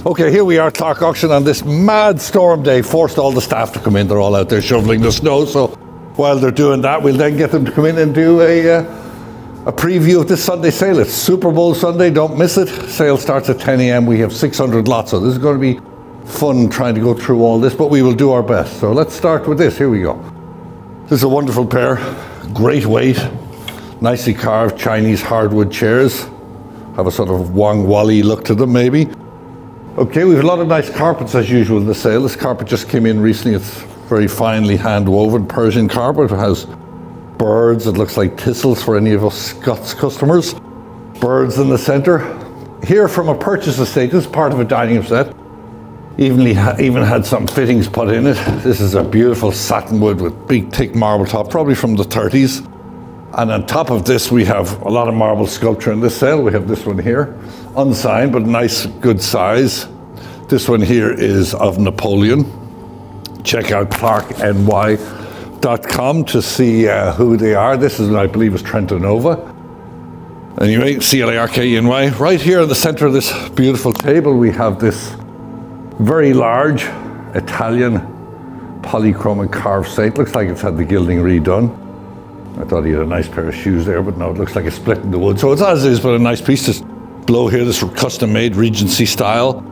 Okay, here we are, Clark Auction, on this mad storm day. Forced all the staff to come in. They're all out there shoveling the snow. So while they're doing that, we'll then get them to come in and do a preview of this Sunday sale. It's Super Bowl Sunday, don't miss it. Sale starts at 10 a.m. We have 600 lots, so this is going to be fun trying to go through all this, but we will do our best. So let's start with this. Here we go. This is a wonderful pair, great weight, nicely carved Chinese hardwood chairs. Have a sort of Wang Wally look to them, maybe. Okay, we have a lot of nice carpets as usual in the sale. This carpet just came in recently. It's very finely hand woven Persian carpet. It has birds. It looks like thistles for any of us Scots customers. Birds in the center. Here from a purchase estate, this is part of a dining room set. Even had some fittings put in it. This is a beautiful satin wood with big thick marble top, probably from the 30s. And on top of this, we have a lot of marble sculpture in this sale. We have this one here, unsigned, but nice, good size. This one here is of Napoleon. Check out clarkny.com to see who they are. This is, I believe, is Trento Nova. Anyway, CLARKNY. Right here in the center of this beautiful table, we have this very large Italian polychromic carved saint. Looks like it's had the gilding redone. I thought he had a nice pair of shoes there, but no, it looks like it's split in the wood. So it's as is, but a nice piece. This below here, this custom-made Regency style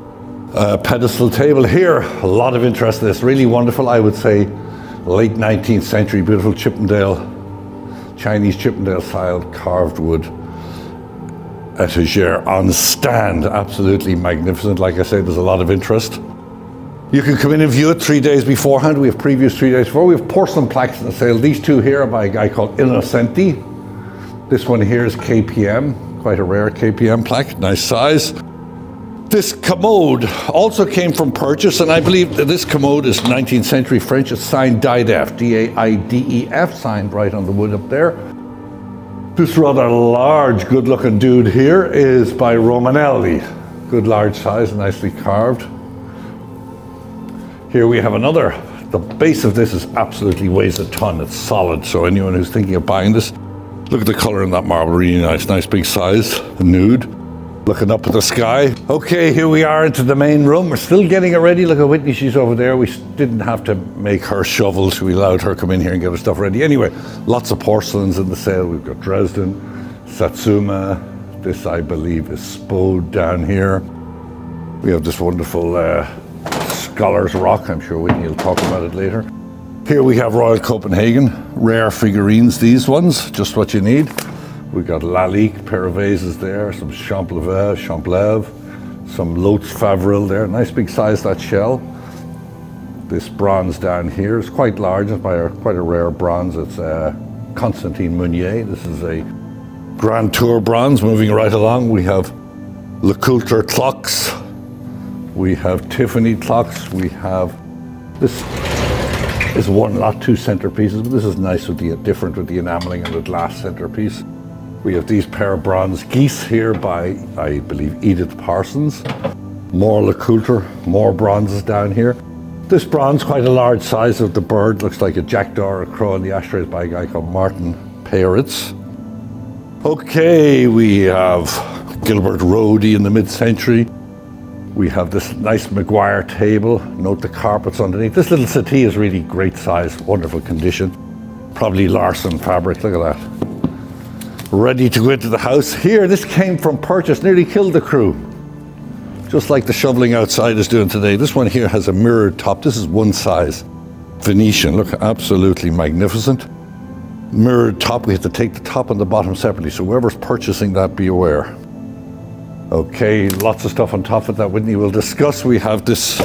pedestal table here. A lot of interest in this. Really wonderful, I would say, late 19th century, beautiful Chippendale, Chinese Chippendale style carved wood etagere on stand. Absolutely magnificent. Like I said, there's a lot of interest. You can come in and view it 3 days beforehand. We have previews 3 days before. We have porcelain plaques in the sale. These two here are by a guy called Innocenti. This one here is KPM, quite a rare KPM plaque, nice size. This commode also came from purchase, and I believe that this commode is 19th century French. It's signed Daidef, D-A-I-D-E-F, signed right on the wood up there. This rather large, good-looking dude here is by Romanelli. Good large size, nicely carved. Here we have another. The base of this is absolutely weighs a ton. It's solid, so anyone who's thinking of buying this, look at the color in that marble, really nice. Nice big size, nude. Looking up at the sky. Okay, here we are into the main room. We're still getting it ready. Look at Whitney, she's over there. We didn't have to make her shovels. We allowed her come in here and get her stuff ready. Anyway, lots of porcelains in the sale. We've got Dresden, Satsuma. This, I believe, is Spode down here. We have this wonderful Scholar's Rock. I'm sure Whitney will talk about it later. Here we have Royal Copenhagen, rare figurines, these ones, just what you need. We've got Lalique, pair of vases there, some Champleve, some Lotz Favril there. Nice big size, that shell. This bronze down here is quite large. It's quite a rare bronze. It's Constantine Meunier. This is a Grand Tour bronze. Moving right along, we have Le Coulter clocks. We have Tiffany clocks. We have, this is one lot, two centerpieces, but this is nice with the, different with the enameling and the glass centerpiece. We have these pair of bronze geese here by, I believe, Edith Parsons. More Le Coulter, more bronzes down here. This bronze, quite a large size of the bird, looks like a jackdaw or a crow, and the ashtray is by a guy called Martin Peretz. Okay, we have Gilbert Rhodey in the mid-century. We have this nice Maguire table. Note the carpets underneath. This little settee is really great size, wonderful condition. Probably Larson fabric, look at that. Ready to go into the house. Here, this came from purchase, nearly killed the crew. Just like the shoveling outside is doing today. This one here has a mirrored top. This is one size. Venetian, look, absolutely magnificent. Mirrored top, we have to take the top and the bottom separately, so whoever's purchasing that, be aware. Okay, lots of stuff on top of that Whitney will discuss. We have this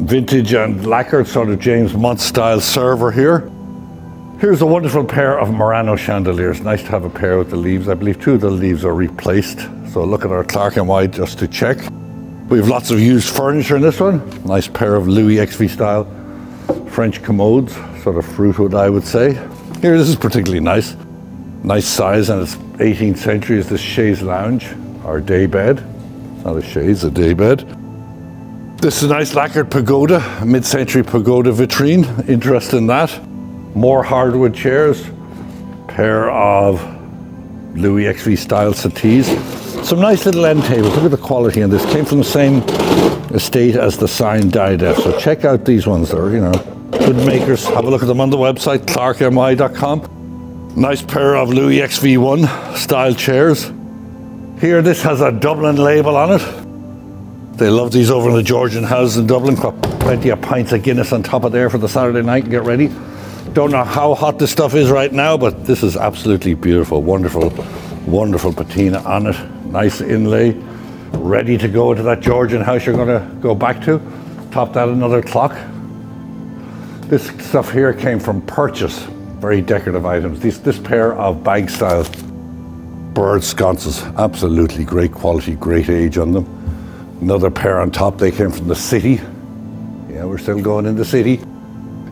vintage and lacquered sort of James Mont style server here. Here's a wonderful pair of Murano chandeliers. Nice to have a pair with the leaves. I believe two of the leaves are replaced. So look at our Clark NY just to check. We have lots of used furniture in this one. Nice pair of Louis XV style French commodes, sort of fruitwood, I would say. Here, this is particularly nice. Nice size, and it's 18th century. Is this chaise lounge, our day bed. Not a chaise, a day bed. This is a nice lacquered pagoda, mid-century pagoda vitrine. Interest in that. More hardwood chairs. Pair of Louis XV style settees. Some nice little end tables. Look at the quality in this. Came from the same estate as the signed Diadef. So check out these ones. They're, you know, good makers. Have a look at them on the website, clarkmy.com. Nice pair of Louis XV1 style chairs. Here, this has a Dublin label on it. They love these over in the Georgian houses in Dublin. Got plenty of pints of Guinness on top of there for the Saturday night and get ready. Don't know how hot this stuff is right now, but this is absolutely beautiful. Wonderful, wonderful patina on it. Nice inlay. Ready to go to that Georgian house you're going to go back to. Top that another clock. This stuff here came from Purchase. Very decorative items. This pair of bag style bird sconces. Absolutely great quality, great age on them. Another pair on top. They came from the city. Yeah, we're still going in the city.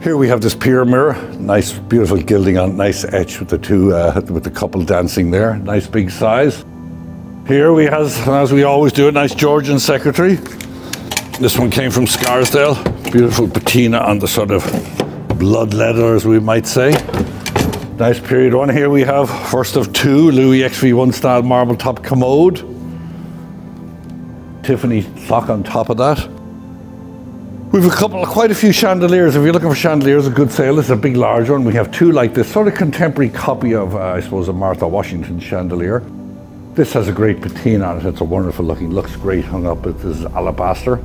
Here we have this pier mirror. Nice, beautiful gilding on it. Nice etch with the two, with the couple dancing there. Nice big size. Here we have, as we always do, a nice Georgian secretary. This one came from Scarsdale. Beautiful patina on the sort of blood leather, as we might say. Nice period one. Here we have, first of two, Louis XV1 style marble top commode. Tiffany clock on top of that. We've quite a few chandeliers. If you're looking for chandeliers, a good sale. This is a big, large one. We have two like this, sort of contemporary copy of, I suppose, a Martha Washington chandelier. This has a great patina on it. It's a wonderful looking, looks great hung up. This is alabaster.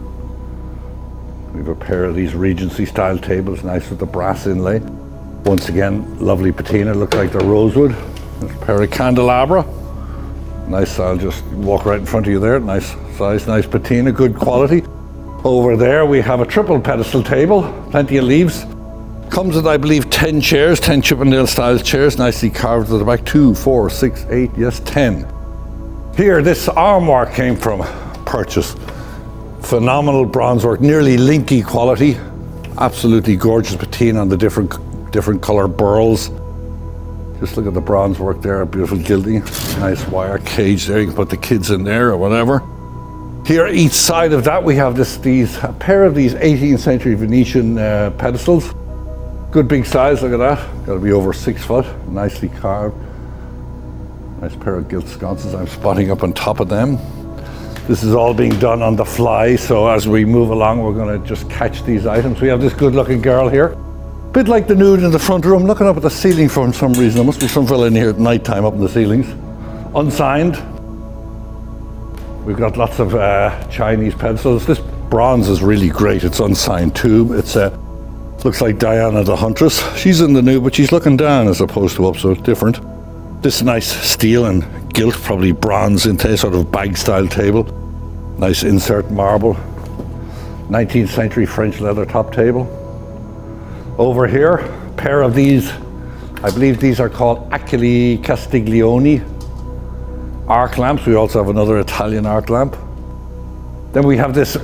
We have a pair of these Regency style tables, nice with the brass inlay. Once again, lovely patina, look like they're rosewood. There's a pair of candelabra. Nice, I'll just walk right in front of you there. Nice size, nice patina, good quality. Over there we have a triple pedestal table, plenty of leaves. Comes with, I believe, 10 chairs, 10 Chippendale style chairs, nicely carved at the back. 2, 4, 6, 8, yes, 10. Here, this armoire came from Purchase. Phenomenal bronze work, nearly linky quality. Absolutely gorgeous patina on the different color burls. Just look at the bronze work there, beautiful gilding. Nice wire cage there, you can put the kids in there or whatever. Here, each side of that, we have a pair of these 18th century Venetian pedestals. Good big size, look at that. Got to be over 6 foot, nicely carved. Nice pair of gilt sconces I'm spotting up on top of them. This is all being done on the fly, so as we move along, we're going to just catch these items. We have this good looking girl here. Bit like the nude in the front room, looking up at the ceiling for some reason. There must be some fella in here at night time up in the ceilings. Unsigned. We've got lots of Chinese pencils. This bronze is really great. It's unsigned too. It's looks like Diana the Huntress. She's in the nude, but she's looking down as opposed to up, so it's different. This nice steel and gilt, probably bronze into sort of bag style table. Nice insert marble. 19th century French leather top table. Over here, a pair of these, I believe these are called Achille Castiglione arc lamps. We also have another Italian arc lamp. Then we have this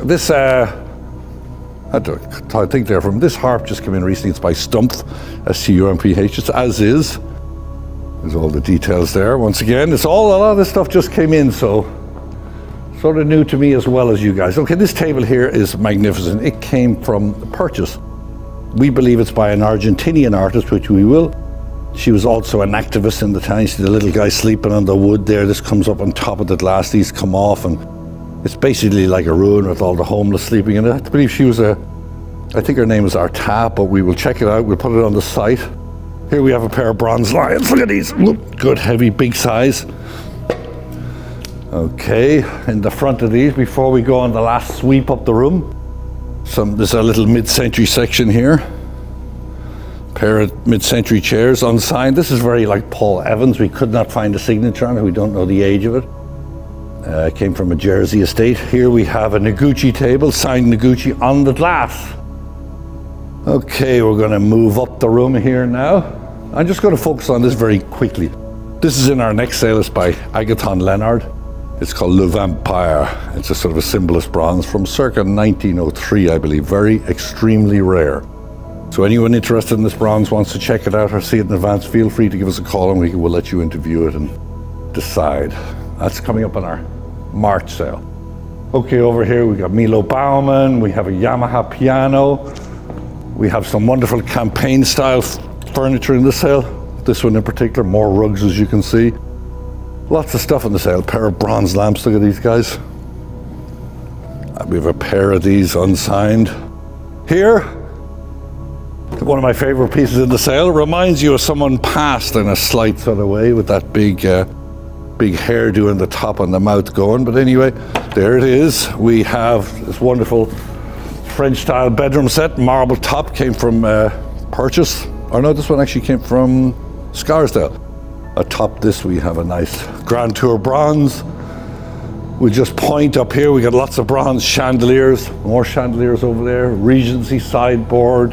I think they're from, this harp just came in recently. It's by Stumpf, S-T-U-M-P-H. It's as is. There's all the details there. Once again, a lot of this stuff just came in, so sort of new to me as well as you guys. Okay, this table here is magnificent. It came from Purchase. We believe it's by an Argentinian artist, which we will. She was also an activist in the time. You see the little guy sleeping on the wood there. This comes up on top of the glass. These come off, and it's basically like a ruin with all the homeless sleeping in it. I believe she was I think her name is Arta, but we will check it out. We'll put it on the site. Here we have a pair of bronze lions. Look at these. Good, heavy, big size. Okay, in the front of these, before we go on the last sweep up the room, there's a little mid-century section here. Pair of mid-century chairs, unsigned. This is very like Paul Evans. We could not find a signature on it. We don't know the age of it. It came from a Jersey estate. Here we have a Noguchi table, signed Noguchi on the glass. Okay, we're going to move up the room here now. I'm just going to focus on this very quickly. This is in our next sale. It's by Agathon Leonard. It's called Le Vampire. It's a sort of a symbolist bronze from circa 1903, I believe. Very extremely rare. So anyone interested in this bronze wants to check it out or see it in advance, feel free to give us a call and we'll let you interview it and decide. That's coming up on our March sale. Okay, over here we got Milo Bauman. We have a Yamaha piano. We have some wonderful campaign style furniture in the sale. This one in particular, more rugs as you can see. Lots of stuff on the sale. A pair of bronze lamps, look at these guys. We have a pair of these unsigned. Here, one of my favorite pieces in the sale. Reminds you of someone passed in a slight sort of way with that big hairdo in the top and the mouth going. But anyway, there it is. We have this wonderful French style bedroom set, marble top, came from Purchase. Or no, this one actually came from Scarsdale. Atop this we have a nice Grand Tour bronze. We just point up here, we got lots of bronze chandeliers, more chandeliers over there, Regency sideboard,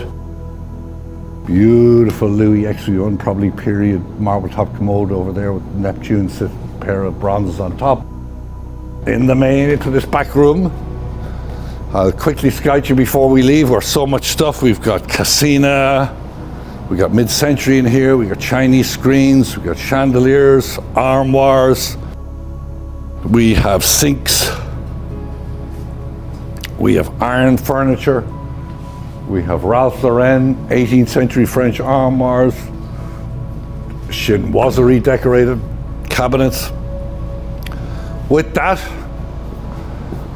beautiful Louis XV1, probably period marble top commode over there with Neptune pair of bronzes on top. In the main, into this back room, I'll quickly scout you before we leave. We're so much stuff. We've got Cassina, we got mid-century in here, we got Chinese screens, we got chandeliers, armoires, we have sinks, we have iron furniture, we have Ralph Lauren, 18th century French armoires, chinoiserie decorated cabinets. With that,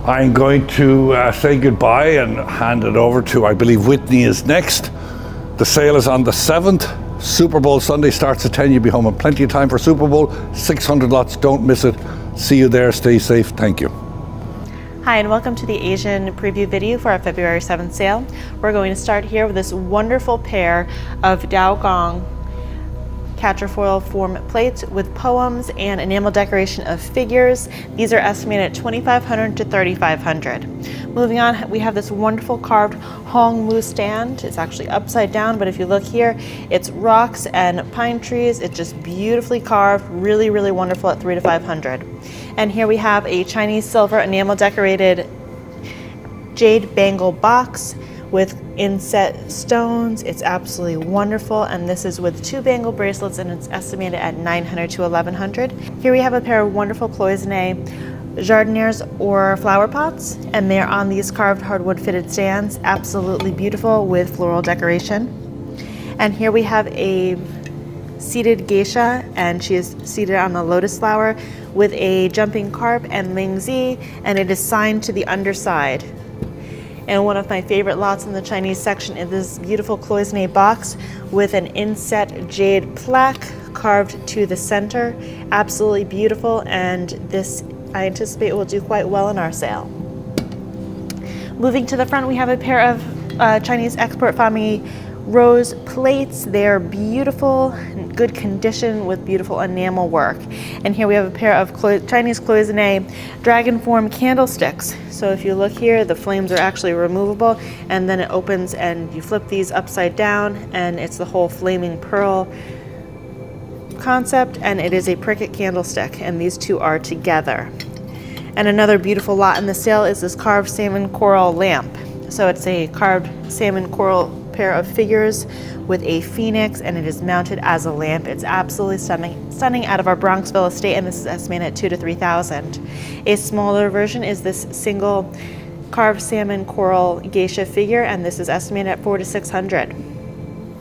I'm going to say goodbye and hand it over to, I believe Whitney is next. The sale is on the 7th. Super Bowl Sunday starts at 10. You'll be home in plenty of time for Super Bowl. 600 lots, don't miss it. See you there, stay safe, thank you. Hi and welcome to the Asian preview video for our February 7th sale. We're going to start here with this wonderful pair of Daogong Quatrefoil form plates with poems and enamel decoration of figures. These are estimated at $2,500 to $3,500. Moving on, we have this wonderful carved Hong Mu stand. It's actually upside down, but if you look here, it's rocks and pine trees. It's just beautifully carved, really, really wonderful at $3,000 to $500. And here we have a Chinese silver enamel decorated jade bangle box with inset stones. It's absolutely wonderful, and this is with 2 bangle bracelets, and it's estimated at $900 to $1,100. Here we have a pair of wonderful cloisonne jardinières or flower pots, and they're on these carved hardwood fitted stands, absolutely beautiful with floral decoration. And here we have a seated geisha, and she is seated on a lotus flower with a jumping carp and lingzi, and it is signed to the underside. And one of my favorite lots in the Chinese section is this beautiful cloisonne box with an inset jade plaque carved to the center. Absolutely beautiful, and this I anticipate will do quite well in our sale. Moving to the front, we have a pair of Chinese export family rose plates. They're beautiful, good condition with beautiful enamel work. And here we have a pair of Chinese cloisonne dragon form candlesticks. So if you look here, the flames are actually removable, and then it opens and you flip these upside down, and it's the whole flaming pearl concept, and it is a pricket candlestick, and these two are together. And another beautiful lot in the sale is this carved salmon coral lamp. So it's a carved salmon coral pair of figures with a phoenix, and it is mounted as a lamp. It's absolutely stunning out of our Bronxville estate, and this is estimated at $2,000 to $3,000. A smaller version is this single carved salmon coral geisha figure, and this is estimated at $400 to $600.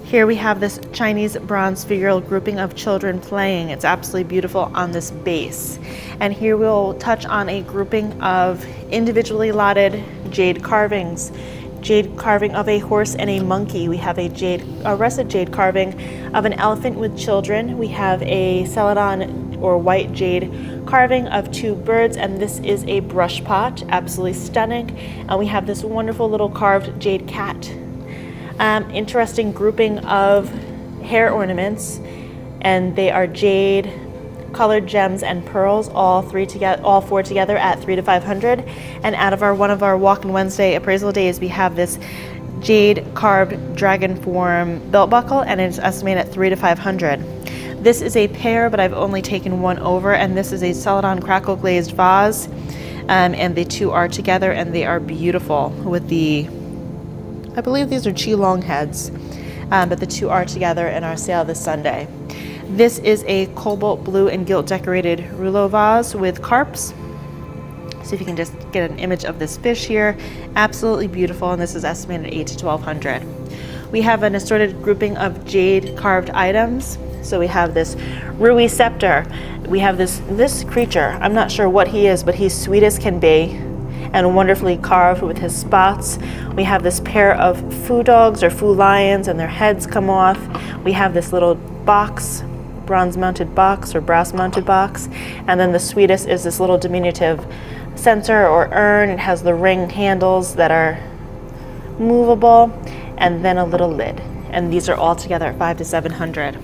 Here we have this Chinese bronze figural grouping of children playing. It's absolutely beautiful on this base. And here we'll touch on a grouping of individually lotted jade carvings. Jade carving of a horse and a monkey. We have a russet jade carving of an elephant with children. We have a celadon or white jade carving of 2 birds, and this is a brush pot, absolutely stunning. And we have this wonderful little carved jade cat. Interesting grouping of hair ornaments, and they are jade, colored gems, and pearls, all 4 together at $300 to $500. And out of one of our Walk-in Wednesday appraisal days, we have this jade carved dragon form belt buckle, and it's estimated at $300 to $500. This is a pair, but I've only taken one over, and this is a celadon crackle glazed vase, and the two are together, and they are beautiful with the, I believe these are Qilong heads, but the two are together in our sale this Sunday. This is a cobalt blue and gilt decorated rouleau vase with carps. So if you can just get an image of this fish here, absolutely beautiful, and this is estimated at $800 to $1,200. We have an assorted grouping of jade carved items. So we have this Rui scepter We have this creature. I'm not sure what he is, but he's sweet as can be and wonderfully carved with his spots. We have this pair of foo dogs or foo lions, and their heads come off. We have this little box, bronze mounted box or brass mounted box, and then the sweetest is this little diminutive censer or urn. It has the ring handles that are movable, and then a little lid, and these are all together at $500 to $700.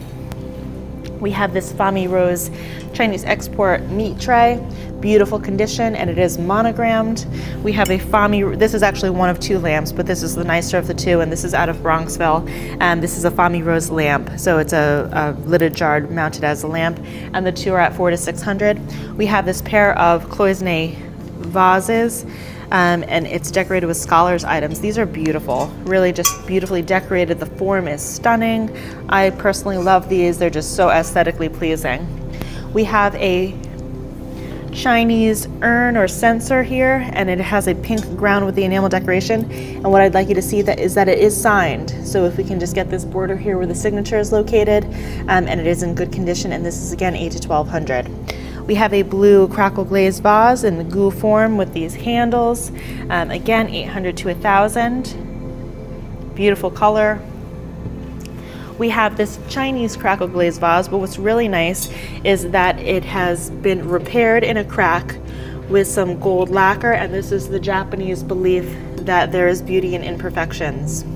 We have this Fami Rose Chinese export meat tray, beautiful condition, and it is monogrammed. We have a Fami, this is actually one of two lamps, but this is the nicer of the two, and this is out of Bronxville. And this is a Fami Rose lamp, so it's a lidded jar mounted as a lamp, and the two are at $400 to $600. We have this pair of cloisonne vases, and it's decorated with scholars items. These are beautiful, really just beautifully decorated. The form is stunning. I personally love these. They're just so aesthetically pleasing. We have a Chinese urn or censer here, and it has a pink ground with the enamel decoration. And what I'd like you to see is that it is signed. So if we can just get this border here where the signature is located, and it is in good condition, and this is again $800 to $1,200. We have a blue crackle glazed vase in the goo form with these handles. Again, $800 to $1,000. Beautiful color. We have this Chinese crackle glazed vase, but what's really nice is that it has been repaired in a crack with some gold lacquer, and this is the Japanese belief that there is beauty in imperfections.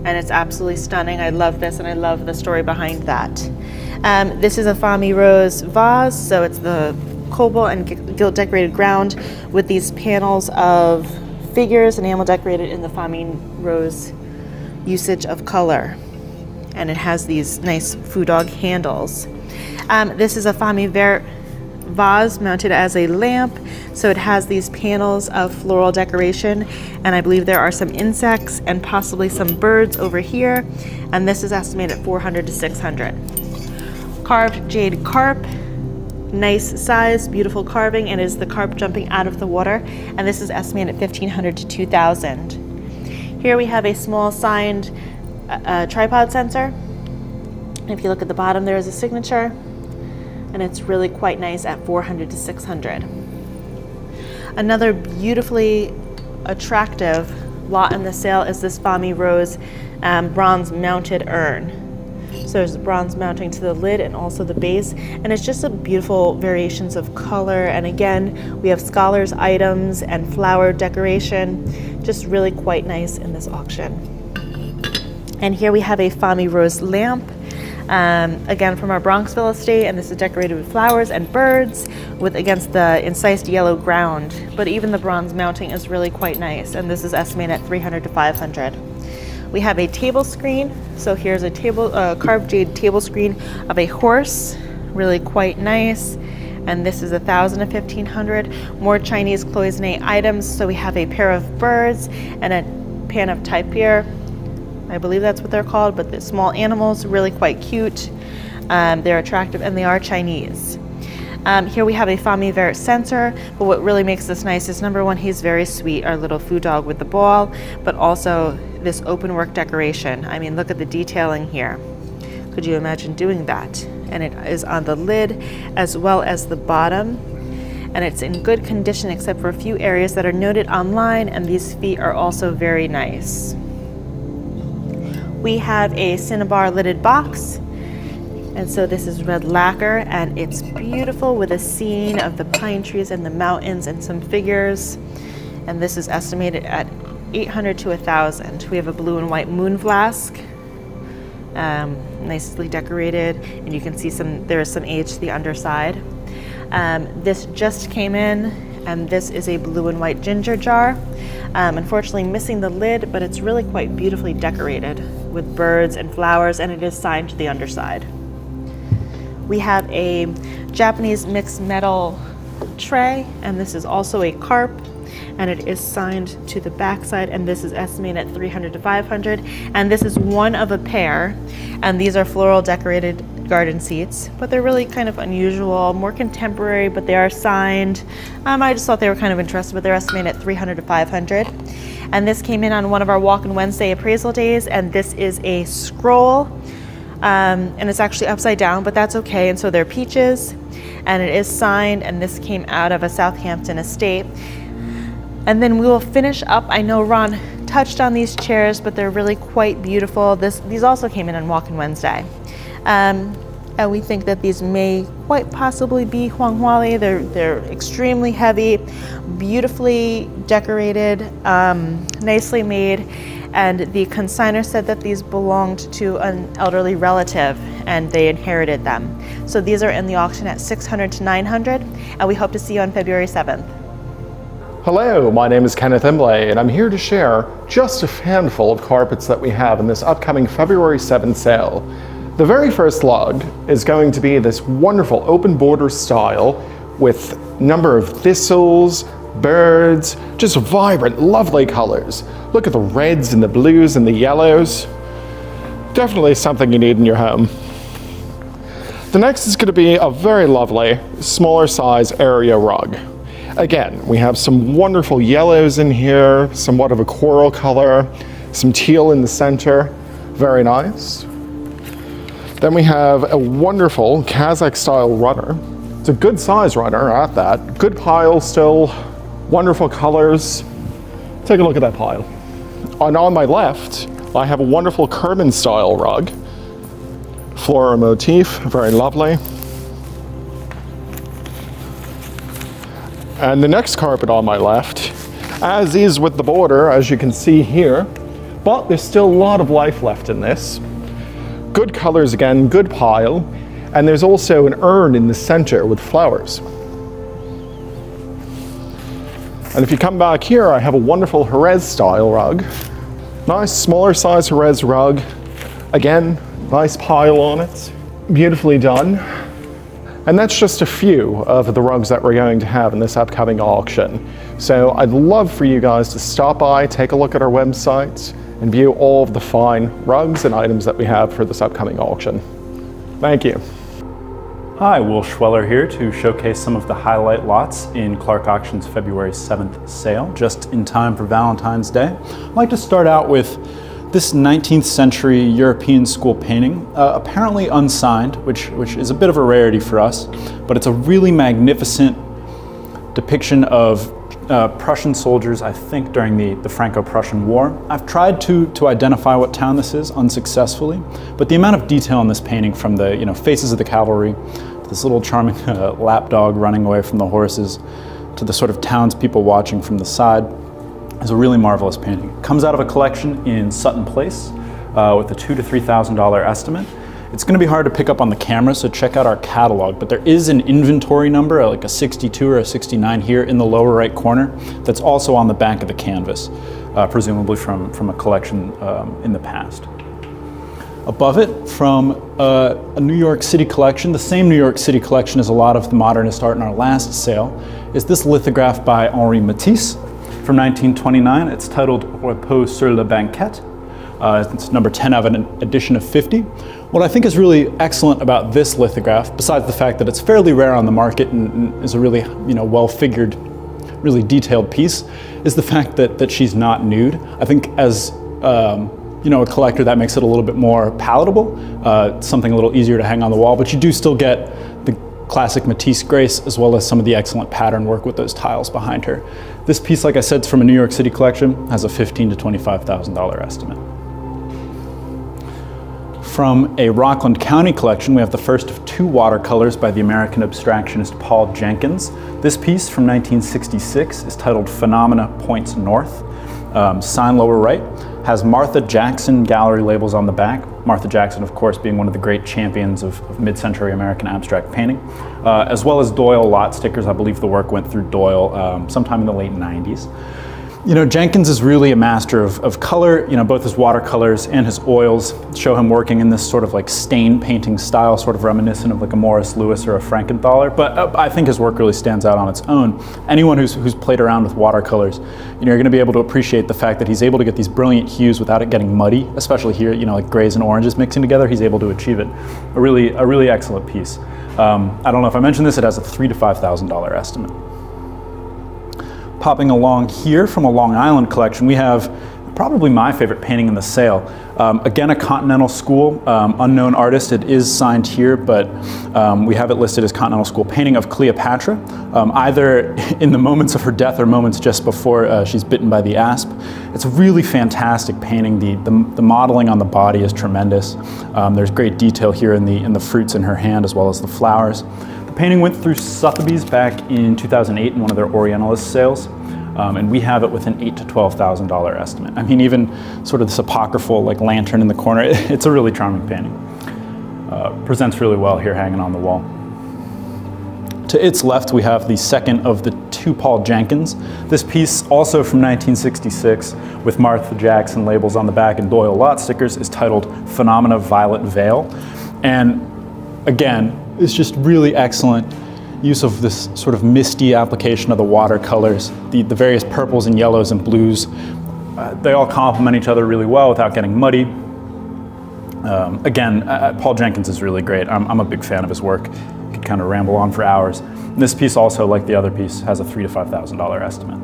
And it's absolutely stunning. I love this, and I love the story behind that. This is a Fami Rose vase, so it's the cobalt and gilt decorated ground with these panels of figures, enamel decorated in the Fami Rose usage of color. And it has these nice foo dog handles. This is a Fami Vert vase mounted as a lamp, so it has these panels of floral decoration, and I believe there are some insects and possibly some birds over here, and this is estimated at $400 to $600. Carved jade carp, nice size, beautiful carving, and is the carp jumping out of the water, and this is estimated at $1,500 to $2,000. Here we have a small signed tripod sensor. If you look at the bottom, there is a signature, and it's really quite nice at $400 to $600. Another beautifully attractive lot in the sale is this Fami Rose bronze mounted urn. So there's bronze mounting to the lid and also the base, and it's just a beautiful variations of color. And again, we have scholars items and flower decoration, just really quite nice in this auction. And here we have a Fami Rose lamp, again from our Bronxville estate, and this is decorated with flowers and birds with against the incised yellow ground. But even the bronze mounting is really quite nice, and this is estimated at $300 to $500. We have a table screen. So here's a carved jade table screen of a horse, really quite nice. And this is $1,000 to $1,500. More Chinese cloisonne items. So we have a pair of birds and a pan of tapir. I believe that's what they're called, but the small animals, really quite cute. They're attractive, and they are Chinese. Here we have a Fami Vert censer, but what really makes this nice is number one, he's very sweet, our little foo dog with the ball, but also this open work decoration. I mean, look at the detailing here. Could you imagine doing that? And it is on the lid as well as the bottom, and it's in good condition except for a few areas that are noted online, and these feet are also very nice. We have a Cinnabar lidded box. And so this is red lacquer, and it's beautiful with a scene of the pine trees and the mountains and some figures. And this is estimated at $800 to $1,000. We have a blue and white moon flask, nicely decorated, and you can see there is some age to the underside. This just came in, and this is a blue and white ginger jar. Unfortunately missing the lid, but it's really quite beautifully decorated with birds and flowers, and it is signed to the underside. We have a Japanese mixed metal tray, and this is also a carp, and it is signed to the backside, and this is estimated at $300 to $500. And this is one of a pair, and these are floral decorated garden seats, but they're really kind of unusual, more contemporary, but they are signed. I just thought they were kind of interesting, but they're estimated at $300 to $500. And this came in on one of our Walk-in Wednesday appraisal days, and this is a scroll and it's actually upside down, but that's okay. And so they're peaches, and it is signed, and this came out of a Southampton estate. And then we will finish up. I know Ron touched on these chairs, but they're really quite beautiful. These also came in on Walk-in Wednesday. And we think that these may quite possibly be Huanghuali. They're extremely heavy, beautifully decorated, nicely made. And the consignor said that these belonged to an elderly relative and they inherited them. So these are in the auction at $600 to $900, and we hope to see you on February 7th. Hello, my name is Kenneth Imlay, and I'm here to share just a handful of carpets that we have in this upcoming February 7th sale. The very first lug is going to be this wonderful open border style with a number of thistles, birds, just vibrant, lovely colors. Look at the reds and the blues and the yellows. Definitely something you need in your home. The next is going to be a very lovely, smaller size area rug. Again, we have some wonderful yellows in here, somewhat of a coral color, some teal in the center. Very nice. Then we have a wonderful Kazakh style runner. It's a good size runner at that. Good pile still, wonderful colors. Take a look at that pile. And on my left, I have a wonderful Kerman style rug. Floral motif, very lovely. And the next carpet on my left, as is with the border, as you can see here, but there's still a lot of life left in this. Good colors again, good pile, and there's also an urn in the center with flowers. And if you come back here, I have a wonderful Jerez style rug. Nice smaller size Jerez rug. Again, nice pile on it, beautifully done. And that's just a few of the rugs that we're going to have in this upcoming auction. So I'd love for you guys to stop by, take a look at our website, and view all of the fine rugs and items that we have for this upcoming auction. Thank you. Hi, Will Schweller here to showcase some of the highlight lots in Clark Auction's February 7th sale, just in time for Valentine's Day. I'd like to start out with this 19th century European school painting, apparently unsigned, which is a bit of a rarity for us, but it's a really magnificent depiction of Prussian soldiers, I think during the Franco-Prussian War. I've tried to identify what town this is unsuccessfully, but the amount of detail in this painting, from the faces of the cavalry, to this little charming lapdog running away from the horses, to the sort of townspeople watching from the side, is a really marvelous painting. It comes out of a collection in Sutton Place with a $2,000 to $3,000 estimate. It's going to be hard to pick up on the camera, so check out our catalog, but there is an inventory number, like a 62 or a 69 here in the lower right corner, that's also on the back of the canvas, presumably from a collection in the past. Above it, from a New York City collection, the same New York City collection as a lot of the modernist art in our last sale, is this lithograph by Henri Matisse from 1929. It's titled Repos sur la banquette. It's number 10 of an edition of 50. What I think is really excellent about this lithograph, besides the fact that it's fairly rare on the market and is a really well-figured, really detailed piece, is the fact that she's not nude. I think as a collector, that makes it a little bit more palatable, something a little easier to hang on the wall, but you do still get the classic Matisse grace, as well as some of the excellent pattern work with those tiles behind her. This piece, like I said, is from a New York City collection, has a $15,000 to $25,000 estimate. From a Rockland County collection, we have the first of two watercolors by the American abstractionist Paul Jenkins. This piece from 1966 is titled Phenomena Points North. Sign lower right, has Martha Jackson gallery labels on the back. Martha Jackson, of course, being one of the great champions of mid-century American abstract painting, as well as Doyle lot stickers. I believe the work went through Doyle sometime in the late 90s. Jenkins is really a master of color. Both his watercolors and his oils show him working in this sort of like stain painting style, sort of reminiscent of like a Morris Louis or a Frankenthaler. But I think his work really stands out on its own. Anyone who's played around with watercolors, you're going to be able to appreciate the fact that he's able to get these brilliant hues without it getting muddy, especially here, like grays and oranges mixing together. He's able to achieve it. A really excellent piece. I don't know if I mentioned this, it has a $3,000 to $5,000 estimate. Popping along here from a Long Island collection, we have probably my favorite painting in the sale. Again, a Continental School, unknown artist. It is signed here, but we have it listed as Continental School painting of Cleopatra, either in the moments of her death or moments just before she's bitten by the asp. It's a really fantastic painting. The modeling on the body is tremendous. There's great detail here in the fruits in her hand as well as the flowers. The painting went through Sotheby's back in 2008 in one of their Orientalist sales. And we have it with an $8,000 to $12,000 estimate. I mean, even sort of this apocryphal like lantern in the corner, it's a really charming painting. Presents really well here hanging on the wall. To its left, we have the second of the two Paul Jenkins. This piece, also from 1966, with Martha Jackson labels on the back and Doyle lot stickers, is titled Phenomena Violet Veil. And again, it's just really excellent use of this sort of misty application of the watercolors, the various purples and yellows and blues. They all complement each other really well without getting muddy. Again, Paul Jenkins is really great. I'm a big fan of his work. Could kind of ramble on for hours. And this piece also, like the other piece, has a $3,000 to $5,000 estimate.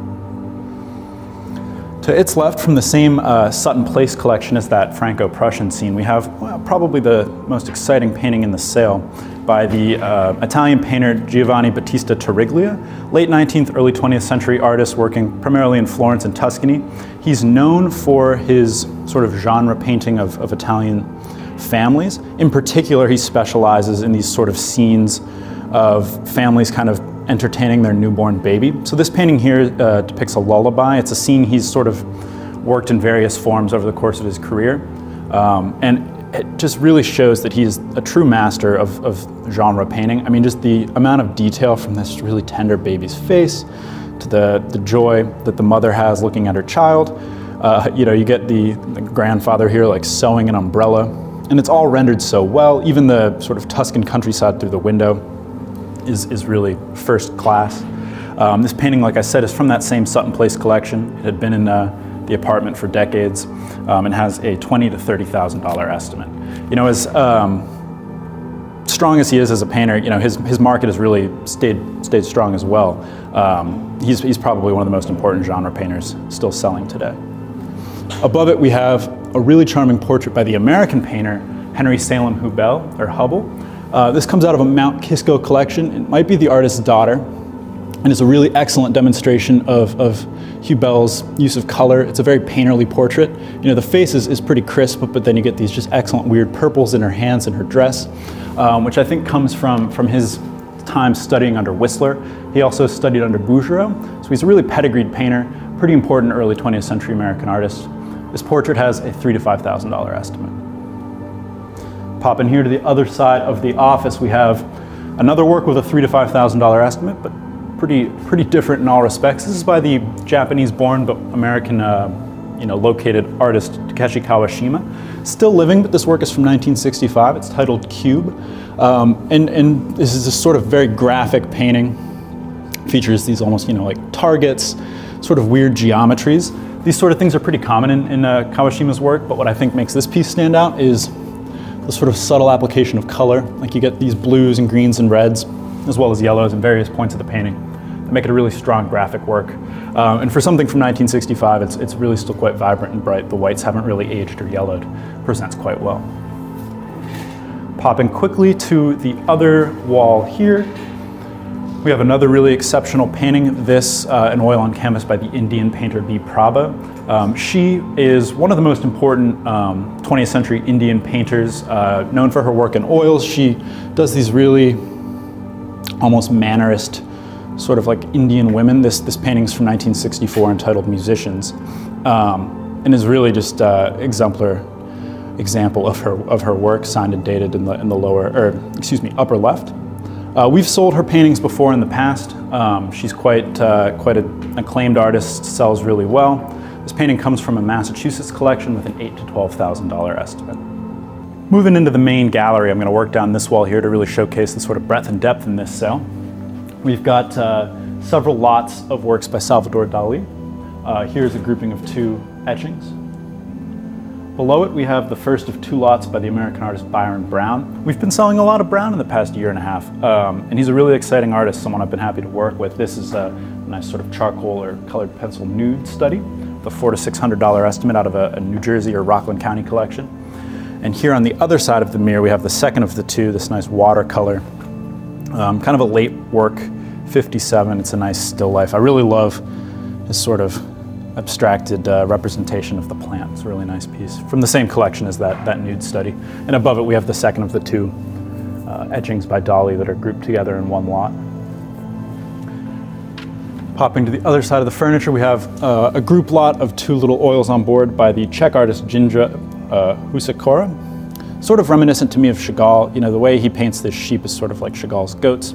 To its left, from the same Sutton Place collection as that Franco-Prussian scene, we have probably the most exciting painting in the sale by the Italian painter Giovanni Battista Tariglia, late 19th, early 20th century artist working primarily in Florence and Tuscany. He's known for his sort of genre painting of Italian families. In particular, he specializes in these sort of scenes of families kind of entertaining their newborn baby. So this painting here depicts a lullaby. It's a scene he's sort of worked in various forms over the course of his career. And it just really shows that he's a true master of genre painting. I mean, just the amount of detail from this really tender baby's face to the joy that the mother has looking at her child. You know, you get the grandfather here like sewing an umbrella, and it's all rendered so well. Even the sort of Tuscan countryside through the window is really first class. This painting, like I said, is from that same Sutton Place collection. It had been in the apartment for decades and has a $20,000 to $30,000 estimate. You know, as strong as he is as a painter, you know, his market has really stayed strong as well. He's probably one of the most important genre painters still selling today. Above it, we have a really charming portrait by the American painter Henry Salem Hubbell. This comes out of a Mount Kisco collection. It might be the artist's daughter, and it's a really excellent demonstration of Hubbell's use of color. It's a very painterly portrait. You know, the face is pretty crisp, but then you get these just excellent weird purples in her hands and her dress, which I think comes from his time studying under Whistler. He also studied under Bouguereau, so he's a really pedigreed painter, pretty important early 20th century American artist. This portrait has a $3,000 to $5,000 estimate. Pop in here to the other side of the office, we have another work with a $3,000 to $5,000 estimate, but pretty different in all respects. This is by the Japanese-born but American, located artist Takeshi Kawashima. Still living, but this work is from 1965. It's titled Cube, and this is a sort of very graphic painting. Features these almost, like targets, sort of weird geometries. These sort of things are pretty common in Kawashima's work, but what I think makes this piece stand out is the sort of subtle application of color. Like you get these blues and greens and reds, as well as yellows in various points of the painting, that make it a really strong graphic work. And for something from 1965, it's really still quite vibrant and bright. The whites haven't really aged or yellowed. Presents quite well. Popping quickly to the other wall here, we have another really exceptional painting. This an oil on canvas by the Indian painter B. Prabha. She is one of the most important 20th century Indian painters, known for her work in oils. She does these really almost mannerist, sort of like Indian women. This painting's from 1964 entitled Musicians, and is really just exemplar example of her work, signed and dated in the upper left. We've sold her paintings before in the past. She's quite an acclaimed artist, sells really well. This painting comes from a Massachusetts collection with an $8,000 to $12,000 estimate. Moving into the main gallery, I'm going to work down this wall here to really showcase the sort of breadth and depth in this sale. We've got several lots of works by Salvador Dali. Here's a grouping of 2 etchings. Below it, we have the first of 2 lots by the American artist Byron Brown. We've been selling a lot of Brown in the past year and a half, and he's a really exciting artist, someone I've been happy to work with. This is a nice sort of charcoal or colored pencil nude study the $400 to $600 estimate out of a New Jersey or Rockland County collection. And here on the other side of the mirror, we have the second of the two, this nice watercolor, kind of a late work, 57. It's a nice still life. I really love this sort of abstracted representation of the plant. It's a really nice piece from the same collection as that nude study. And above it, we have the second of the two etchings by Dali that are grouped together in one lot. Popping to the other side of the furniture, we have a group lot of two little oils on board by the Czech artist Jindra Husakora. Sort of reminiscent to me of Chagall. You know, the way he paints this sheep is sort of like Chagall's goats.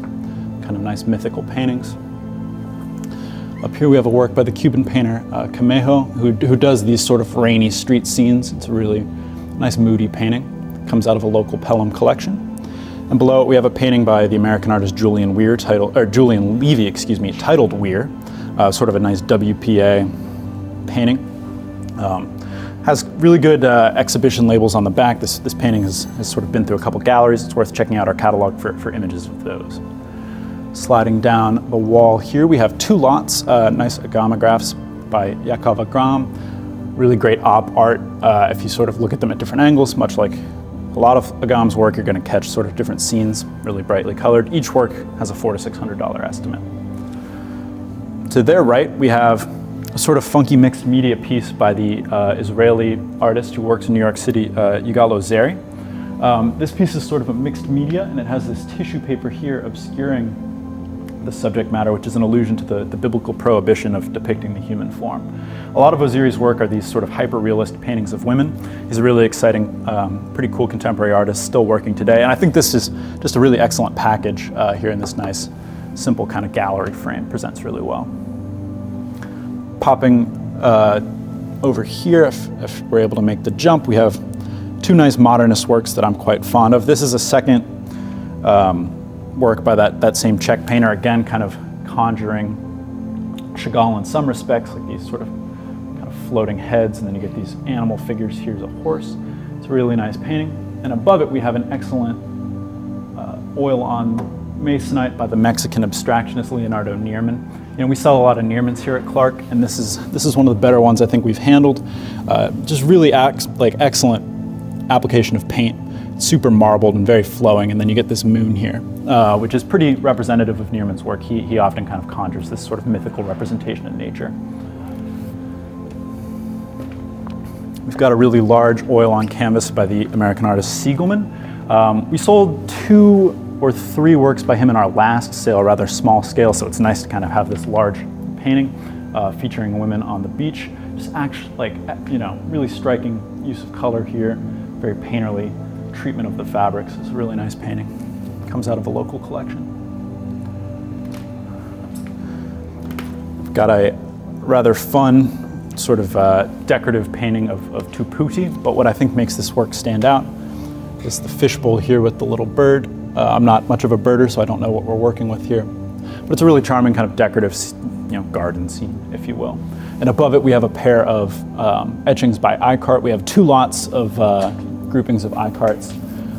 Kind of nice mythical paintings. Up here we have a work by the Cuban painter Camejo, who does these sort of rainy street scenes. It's a really nice moody painting. Comes out of a local Pelham collection. And below it we have a painting by the American artist Julian Levy, titled Weir. Sort of a nice WPA painting. Has really good exhibition labels on the back. This painting has sort of been through a couple galleries. It's worth checking out our catalog for images of those. Sliding down the wall here, we have two lots, nice agamagraphs by Yakov Agram. Really great op art. If you sort of look at them at different angles, much like a lot of Agam's work, you're going to catch sort of different scenes, really brightly colored. Each work has a $400 to $600 estimate. To their right, we have a sort of funky mixed media piece by the Israeli artist who works in New York City, Yigal Ozeri. This piece is sort of a mixed media, and it has this tissue paper here obscuring the subject matter, which is an allusion to the biblical prohibition of depicting the human form. A lot of Ozeri's work are these sort of hyper-realist paintings of women. He's a really exciting, pretty cool contemporary artist, still working today, and I think this is just a really excellent package here in this nice, simple kind of gallery frame. Presents really well. Popping over here, if we're able to make the jump, we have two nice modernist works that I'm quite fond of. This is a second work by that same Czech painter, again kind of conjuring Chagall in some respects, like these sort of kind of floating heads, and then you get these animal figures. Here's a horse. It's a really nice painting. And above it we have an excellent oil on masonite by the Mexican abstractionist Leonardo Nierman. You know, we sell a lot of Niermans here at Clark, and this is one of the better ones I think we've handled. Just really excellent application of paint. Super marbled and very flowing, and then you get this moon here, which is pretty representative of Nierman's work. He often kind of conjures this sort of mythical representation of nature. We've got a really large oil on canvas by the American artist Siegelman. We sold 2 or 3 works by him in our last sale, rather small scale, so it's nice to kind of have this large painting featuring women on the beach. Just actually, like, you know, really striking use of color here, very painterly treatment of the fabrics. It's a really nice painting. Comes out of a local collection. We've got a rather fun sort of decorative painting of Tuputi, but what I think makes this work stand out is the fishbowl here with the little bird. I'm not much of a birder, so I don't know what we're working with here, but it's a really charming kind of decorative, you know, garden scene, if you will. And above it we have a pair of etchings by Icart. We have 2 lots of groupings of Icarts,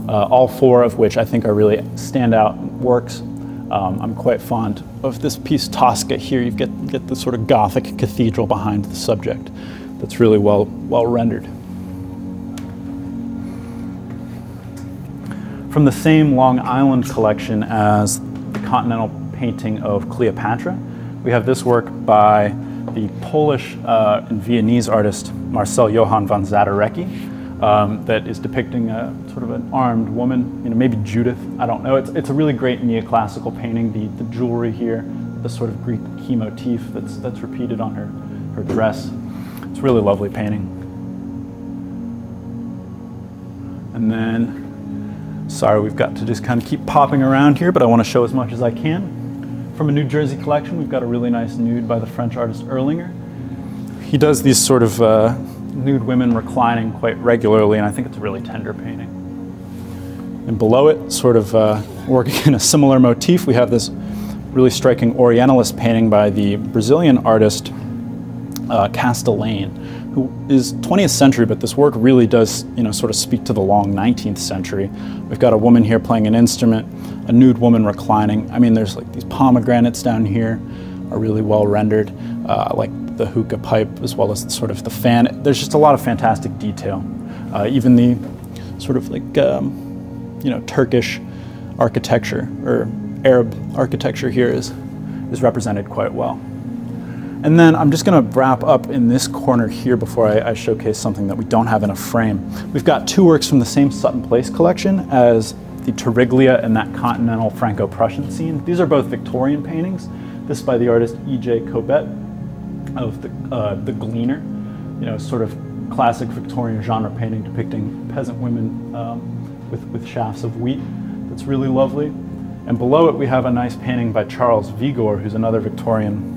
all 4 of which I think are really standout works. I'm quite fond of this piece Tosca here. You get the sort of Gothic cathedral behind the subject that's really well rendered. From the same Long Island collection as the continental painting of Cleopatra, we have this work by the Polish and Viennese artist Marcel Johann von Zadarecki that is depicting a sort of an armed woman, you know, maybe Judith, I don't know. It's a really great neoclassical painting. The jewelry here, the sort of Greek key motif that's repeated on her dress. It's a really lovely painting. And then, sorry, we've got to just kind of keep popping around here, but I want to show as much as I can. From a New Jersey collection, we've got a really nice nude by the French artist Erlinger. He does these sort of nude women reclining quite regularly, and I think it's a really tender painting. And below it, sort of working in a similar motif, we have this really striking Orientalist painting by the Brazilian artist Castellane, who is 20th century, but this work really does, you know, sort of speak to the long 19th century. We've got a woman here playing an instrument, a nude woman reclining. I mean, there's like these pomegranates down here are really well rendered. Like the hookah pipe, as well as the sort of the fan. There's just a lot of fantastic detail. Even the sort of like, you know, Turkish architecture or Arab architecture here is represented quite well. And then I'm just going to wrap up in this corner here before I showcase something that we don't have in a frame. We've got two works from the same Sutton Place collection as the Tariglia and that continental Franco-Prussian scene. These are both Victorian paintings. This by the artist E.J. Cobbett of the Gleaner, you know, sort of classic Victorian genre painting depicting peasant women with shafts of wheat. That's really lovely. And below it we have a nice painting by Charles Vigor, who's another Victorian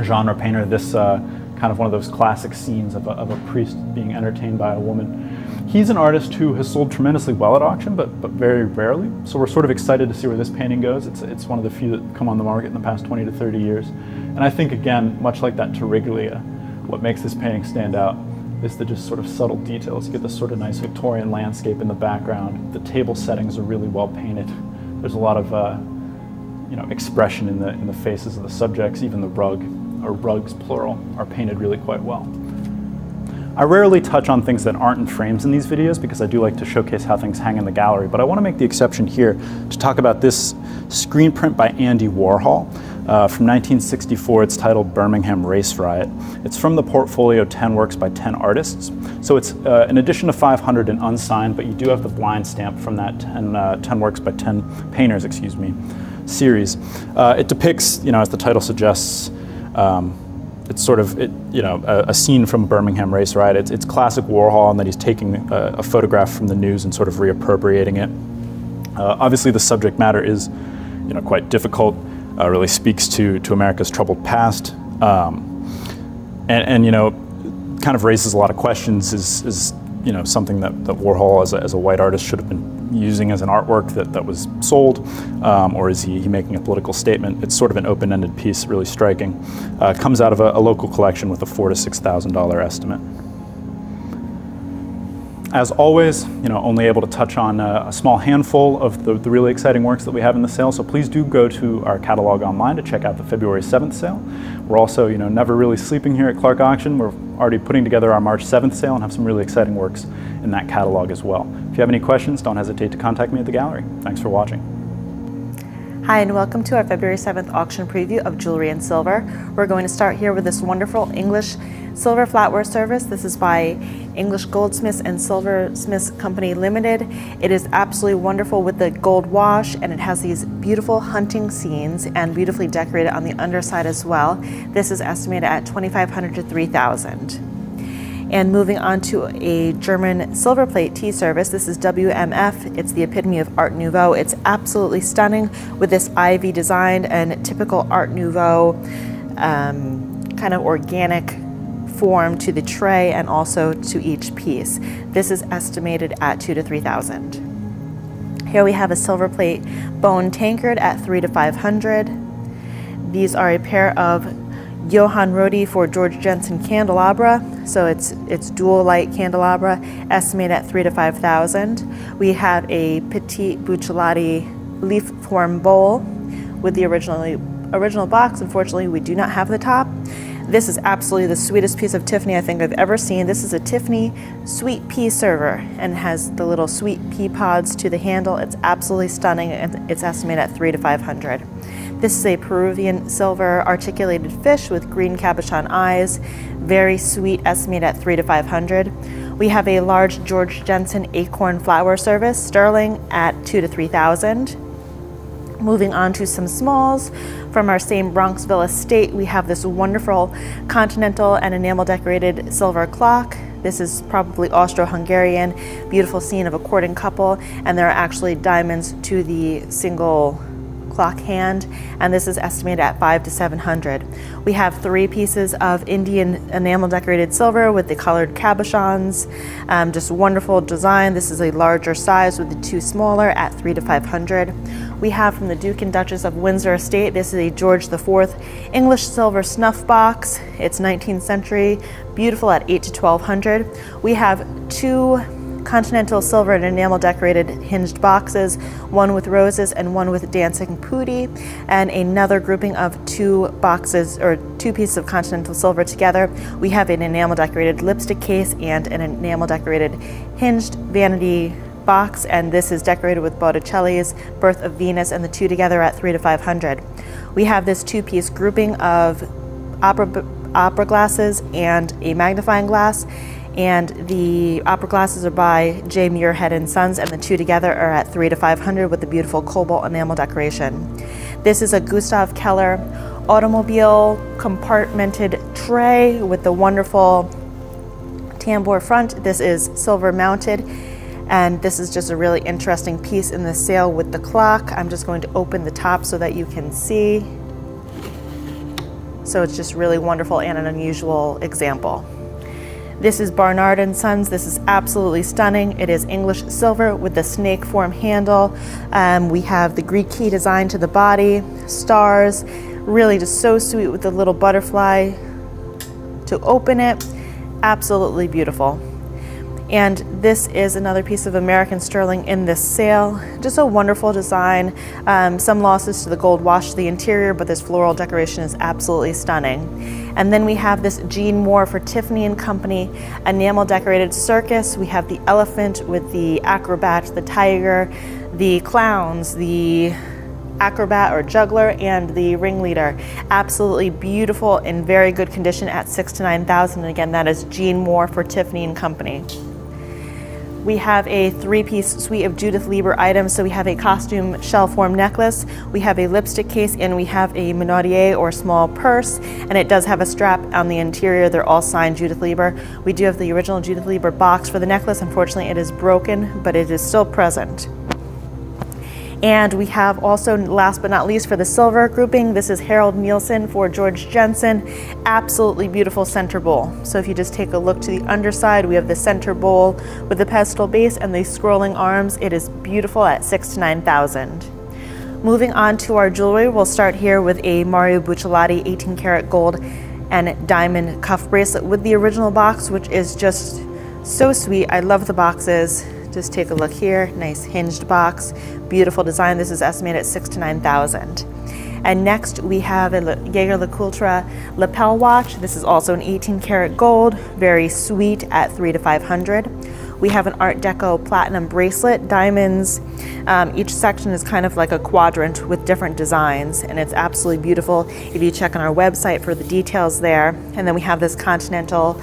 genre painter. This kind of one of those classic scenes of a priest being entertained by a woman. He's an artist who has sold tremendously well at auction, but very rarely. So we're sort of excited to see where this painting goes. It's one of the few that come on the market in the past 20 to 30 years. And I think, again, much like that Tariglia, what makes this painting stand out is the just sort of subtle details. You get this sort of nice Victorian landscape in the background. The table settings are really well painted. There's a lot of you know, expression in the faces of the subjects. Even the rug, or rugs plural, are painted really quite well. I rarely touch on things that aren't in frames in these videos because I do like to showcase how things hang in the gallery, but I want to make the exception here to talk about this screen print by Andy Warhol from 1964. It's titled Birmingham Race Riot. It's from the portfolio 10 Works by 10 Artists. So it's an edition of 500 and unsigned, but you do have the blind stamp from that 10 Works by 10 Painters, excuse me, series. It depicts, you know, as the title suggests, it's sort of, you know, a scene from Birmingham Race Riot. It's classic Warhol in that he's taking a photograph from the news and sort of reappropriating it. Obviously, the subject matter is, you know, quite difficult. Really speaks to America's troubled past, and you know, kind of raises a lot of questions. Is you know, something that Warhol as a white artist should have been using as an artwork that was sold, or is he making a political statement? It's sort of an open-ended piece, really striking. Comes out of a local collection with a $4,000 to $6,000 estimate. As always, you know, only able to touch on a small handful of the really exciting works that we have in the sale, so please do go to our catalog online to check out the February 7th sale. We're also, you know, never really sleeping here at Clark Auction. We're already putting together our March 7th sale and have some really exciting works in that catalog as well. If you have any questions, don't hesitate to contact me at the gallery. Thanks for watching. Hi, and welcome to our February 7th auction preview of jewelry and silver. We're going to start here with this wonderful English silver flatware service. This is by English Goldsmiths and Silversmiths Company Limited. It is absolutely wonderful with the gold wash, and it has these beautiful hunting scenes and beautifully decorated on the underside as well. This is estimated at $2,500 to $3,000. And moving on to a German silver plate tea service. This is WMF. It's the epitome of Art Nouveau. It's absolutely stunning with this ivy design and typical Art Nouveau kind of organic form to the tray and also to each piece. This is estimated at $2,000 to $3,000. Here we have a silver plate bone tankard at $300 to $500. These are a pair of Johann Rodi for George Jensen candelabra, so it's dual light candelabra, estimated at $3,000 to $5,000. We have a Petit Buccellati leaf form bowl with the original box. Unfortunately, we do not have the top. This is absolutely the sweetest piece of Tiffany I think I've ever seen. This is a Tiffany sweet pea server and has the little sweet pea pods to the handle. It's absolutely stunning, and it's estimated at $300 to $500. This is a Peruvian silver articulated fish with green cabochon eyes. Very sweet, estimated at $300 to $500. We have a large George Jensen acorn flower service, sterling, at $2,000 to $3,000. Moving on to some smalls from our same Bronxville estate, we have this wonderful continental and enamel decorated silver clock. This is probably Austro-Hungarian, beautiful scene of a courting couple, and there are actually diamonds to the single clock hand, and this is estimated at $500 to $700. We have 3 pieces of Indian enamel decorated silver with the colored cabochons. Just wonderful design. This is a larger size with the 2 smaller at $300 to $500. We have from the Duke and Duchess of Windsor estate, this is a George IV English silver snuff box. It's 19th century, beautiful at $800 to $1,200. We have 2 continental silver and enamel decorated hinged boxes, one with roses and one with dancing pooty, and another grouping of 2 boxes or 2 pieces of continental silver together. We have an enamel decorated lipstick case and an enamel decorated hinged vanity box, and this is decorated with Botticelli's Birth of Venus, and the 2 together at $300 to $500. We have this 2-piece grouping of opera glasses and a magnifying glass, and the opera glasses are by J. Muirhead and Sons, and the 2 together are at $300 to $500 with the beautiful cobalt enamel decoration. This is a Gustav Keller automobile compartmented tray with the wonderful tambour front. This is silver mounted, and this is just a really interesting piece in the sale with the clock. I'm just going to open the top so that you can see. So it's just really wonderful and an unusual example. This is Barnard and Sons. This is absolutely stunning. It is English silver with the snake form handle. We have the Greek key design to the body, stars, really just so sweet with the little butterfly to open it. Absolutely beautiful. And this is another piece of American sterling in this sale. Just a wonderful design. Some losses to the gold wash to the interior, but this floral decoration is absolutely stunning. And then we have this Jean Moore for Tiffany & Company enamel decorated circus. We have the elephant with the acrobat, the tiger, the clowns, the acrobat or juggler, and the ringleader. Absolutely beautiful, in very good condition at $6,000 to $9,000. And again, that is Jean Moore for Tiffany & Company. We have a 3-piece suite of Judith Leiber items. So we have a costume shell form necklace, we have a lipstick case, and we have a Minaudier or small purse, and it does have a strap on the interior. They're all signed Judith Leiber. We do have the original Judith Leiber box for the necklace. Unfortunately, it is broken, but it is still present. And we have also, last but not least, for the silver grouping, this is Harold Nielsen for George Jensen. Absolutely beautiful center bowl. So if you just take a look to the underside, we have the center bowl with the pedestal base and the scrolling arms. It is beautiful at $6,000 to $9,000. Moving on to our jewelry, we'll start here with a Mario Bucciolati 18 karat gold and diamond cuff bracelet with the original box, which is just so sweet. I love the boxes. Just take a look here, nice hinged box, beautiful design. This is estimated at $6,000 to $9,000. And next we have a Jaeger-LeCoultre lapel watch. This is also an 18 karat gold, very sweet at $300 to $500. We have an Art Deco platinum bracelet, diamonds. Each section is kind of like a quadrant with different designs, and it's absolutely beautiful. If you check on our website for the details there. And then we have this continental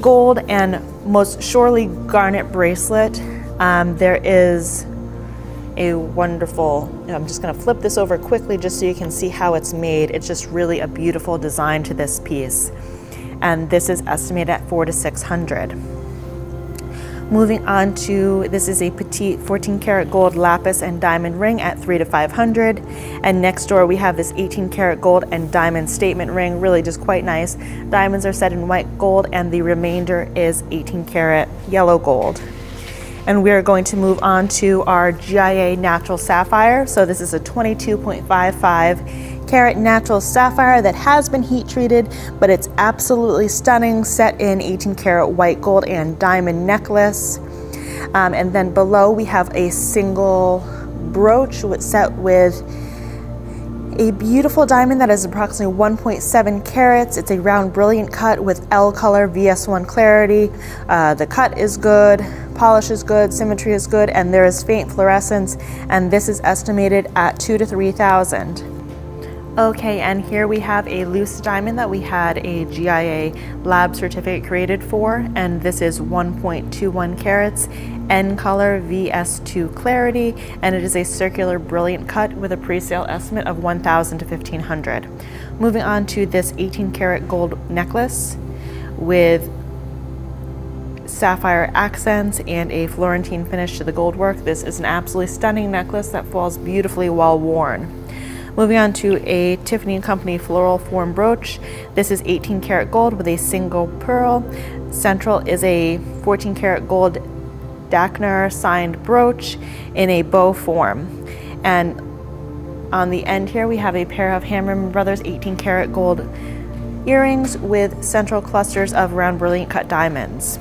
gold and most surely garnet bracelet. There is a wonderful, I'm just going to flip this over quickly just so you can see how it's made. It's just really a beautiful design to this piece, and this is estimated at $400 to $600. Moving on to, this is a petite 14 karat gold lapis and diamond ring at $300 to $500. And next door we have this 18 karat gold and diamond statement ring, really just quite nice. Diamonds are set in white gold, and the remainder is 18 karat yellow gold. And we are going to move on to our GIA natural sapphire. So this is a 22.55 karat natural sapphire that has been heat treated, but it's absolutely stunning, set in 18 karat white gold and diamond necklace. And then below we have a single brooch set with a beautiful diamond that is approximately 1.7 carats. It's a round brilliant cut with L color VS1 clarity. The cut is good, polish is good, symmetry is good, and there is faint fluorescence, and this is estimated at $2,000 to $3,000. Okay, and here we have a loose diamond that we had a GIA lab certificate created for, and this is 1.21 carats, N color VS2 clarity, and it is a circular brilliant cut with a pre-sale estimate of $1,000 to $1,500. Moving on to this 18 karat gold necklace with sapphire accents and a Florentine finish to the gold work. This is an absolutely stunning necklace that falls beautifully while worn. Moving on to a Tiffany & Company floral form brooch. This is 18 karat gold with a single pearl. Central is a 14 karat gold Dachner signed brooch in a bow form. And on the end here we have a pair of Hammerman Brothers 18 karat gold earrings with central clusters of round brilliant cut diamonds.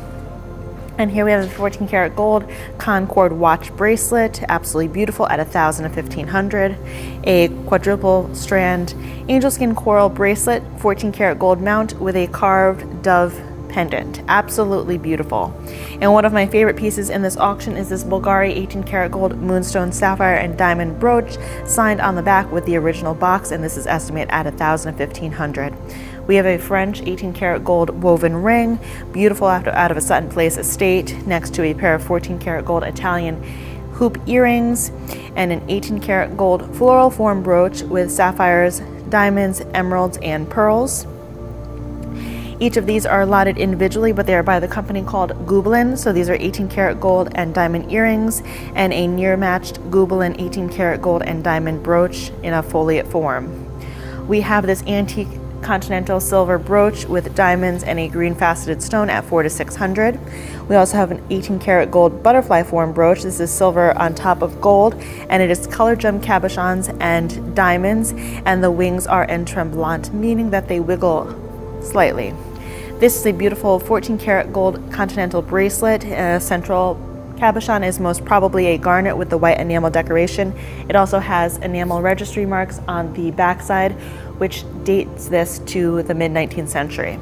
And here we have a 14 karat gold Concord watch bracelet, absolutely beautiful at $1,000 to $1,500. A quadruple strand angel skin coral bracelet, 14 karat gold mount with a carved dove pendant, absolutely beautiful. And one of my favorite pieces in this auction is this Bulgari 18 karat gold moonstone sapphire and diamond brooch signed on the back with the original box, and this is estimated at $1,000 to $1,500. We have a French 18 karat gold woven ring, beautiful out of a Sutton Place estate, next to a pair of 14 karat gold Italian hoop earrings and an 18 karat gold floral form brooch with sapphires, diamonds, emeralds, and pearls. Each of these are allotted individually, but they are by the company called Gubelin. So these are 18 karat gold and diamond earrings and a near matched Gubelin 18 karat gold and diamond brooch in a foliate form. We have this antique continental silver brooch with diamonds and a green faceted stone at $400 to $600. We also have an 18 karat gold butterfly form brooch. This is silver on top of gold, and it is color gem cabochons and diamonds, and the wings are en tremblant, meaning that they wiggle slightly. This is a beautiful 14 karat gold continental bracelet. Central cabochon is most probably a garnet with the white enamel decoration. It also has enamel registry marks on the backside, which dates this to the mid-19th century.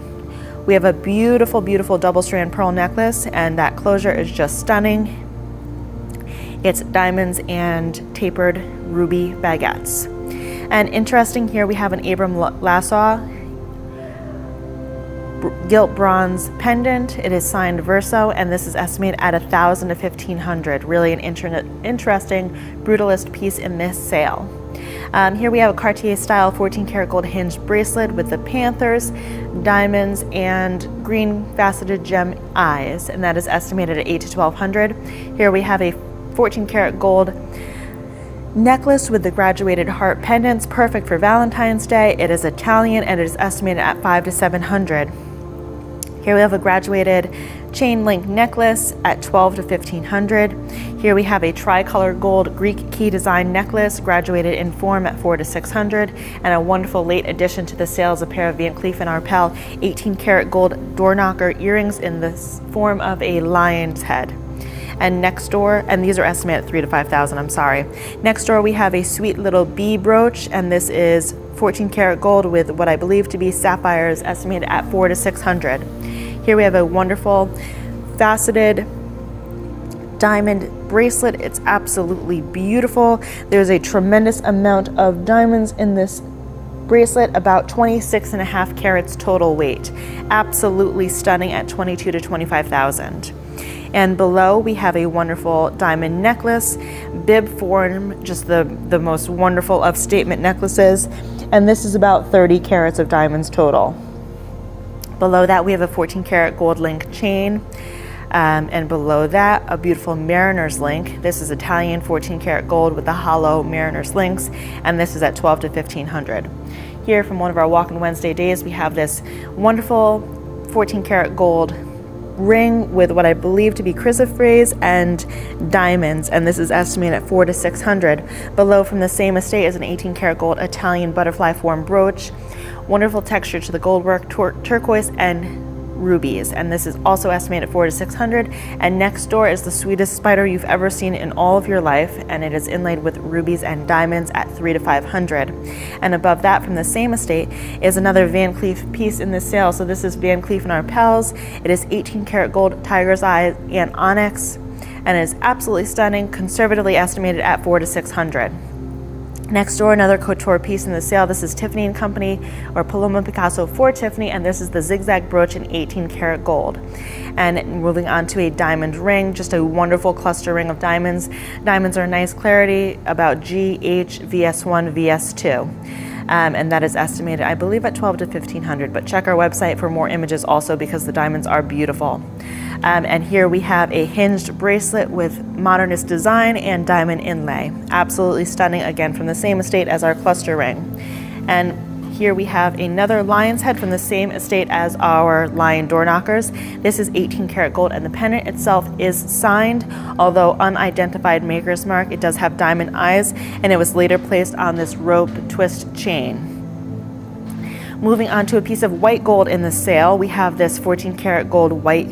We have a beautiful, beautiful double strand pearl necklace, and that closure is just stunning. It's diamonds and tapered ruby baguettes. And interesting, here we have an Abram Lassaw gilt bronze pendant. It is signed Verso, and this is estimated at $1,000 to $1,500. Really an interesting brutalist piece in this sale. Here we have a Cartier style 14 karat gold hinged bracelet with the panthers, diamonds, and green faceted gem eyes, and that is estimated at $800 to $1,200. Here we have a 14 karat gold necklace with the graduated heart pendants, perfect for Valentine's Day. It is Italian, and it is estimated at $500 to $700. Here we have a graduated chain link necklace at $1,200 to $1,500. Here we have a tricolor gold Greek key design necklace graduated in form at $400 to $600, and a wonderful late addition to the sale is a pair of Van Cleef & Arpels 18 karat gold door knocker earrings in the form of a lion's head. And next door, and these are estimated at $3,000 to $5,000, I'm sorry. Next door we have a sweet little bee brooch, and this is 14 karat gold with what I believe to be sapphires, estimated at $400 to $600. Here we have a wonderful faceted diamond bracelet. It's absolutely beautiful. There's a tremendous amount of diamonds in this bracelet, about 26.5 carats total weight. Absolutely stunning at $22,000 to $25,000. And below we have a wonderful diamond necklace, bib form, just the most wonderful of statement necklaces. And this is about 30 carats of diamonds total. Below that we have a 14 karat gold link chain. And below that, a beautiful mariner's link. This is Italian 14 karat gold with the hollow mariner's links, and this is at $1,200 to $1,500. Here from one of our Walkin' Wednesday days, we have this wonderful 14 karat gold ring with what I believe to be chrysoprase and diamonds, and this is estimated at $400 to $600. Below from the same estate is an 18 karat gold Italian butterfly form brooch. Wonderful texture to the goldwork, turquoise and rubies, and this is also estimated at $400 to $600. And next door is the sweetest spider you've ever seen in all of your life, and it is inlaid with rubies and diamonds at $300 to $500. And above that from the same estate is another Van Cleef piece in this sale. So this is Van Cleef & Arpels. It is 18 karat gold tiger's eye and onyx, and it is absolutely stunning, conservatively estimated at $400 to $600. Next door, another couture piece in the sale. This is Tiffany & Company, or Paloma Picasso for Tiffany, and this is the zigzag brooch in 18 karat gold. And moving on to a diamond ring, just a wonderful cluster ring of diamonds. Diamonds are nice clarity, about G, H, VS1, VS2. And that is estimated, I believe, at $1,200 to $1,500, but check our website for more images also, because the diamonds are beautiful. And here we have a hinged bracelet with modernist design and diamond inlay. Absolutely stunning, again from the same estate as our cluster ring. And here we have another lion's head from the same estate as our lion door knockers. This is 18 karat gold, and the pendant itself is signed, although unidentified maker's mark. It does have diamond eyes, and it was later placed on this rope twist chain. Moving on to a piece of white gold in the sale, we have this 14 karat gold white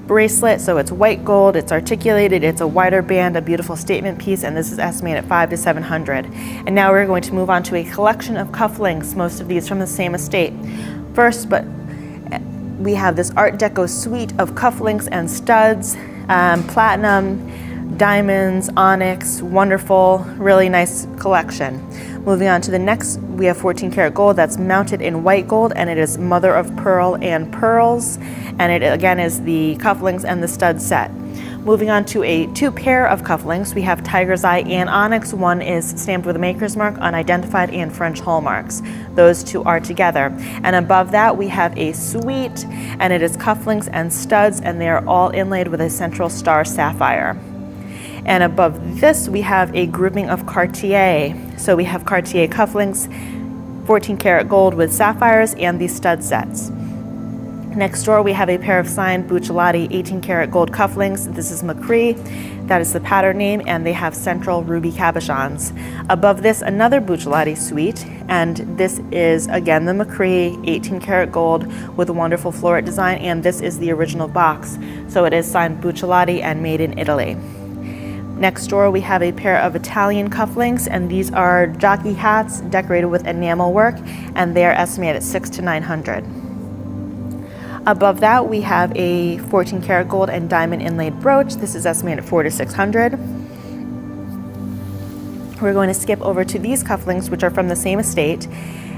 bracelet, so it's white gold, it's articulated, it's a wider band, a beautiful statement piece, and this is estimated at $500 to $700. And now we're going to move on to a collection of cufflinks, most of these from the same estate. First, but we have this Art Deco suite of cufflinks and studs, platinum, diamonds, onyx, wonderful, really nice collection. Moving on to the next, we have 14 karat gold that's mounted in white gold, and it is mother of pearl and pearls, and it again is the cufflinks and the stud set. Moving on to two pair of cufflinks, we have Tiger's Eye and Onyx. One is stamped with a maker's mark, unidentified, and French hallmarks. Those two are together. And above that, we have a suite, and it is cufflinks and studs, and they are all inlaid with a central star sapphire. And above this, we have a grouping of Cartier. So we have Cartier cufflinks, 14 karat gold with sapphires, and these stud sets. Next door, we have a pair of signed Buccellati 18 karat gold cufflinks. This is McCree, that is the pattern name, and they have central ruby cabochons. Above this, another Buccellati suite, and this is again the McCree 18 karat gold with a wonderful floret design, and this is the original box. So it is signed Buccellati and made in Italy. Next door, we have a pair of Italian cufflinks, and these are jockey hats decorated with enamel work, and they are estimated at $600 to $900. Above that, we have a 14 karat gold and diamond inlaid brooch. This is estimated at $400 to $600. We're going to skip over to these cufflinks, which are from the same estate,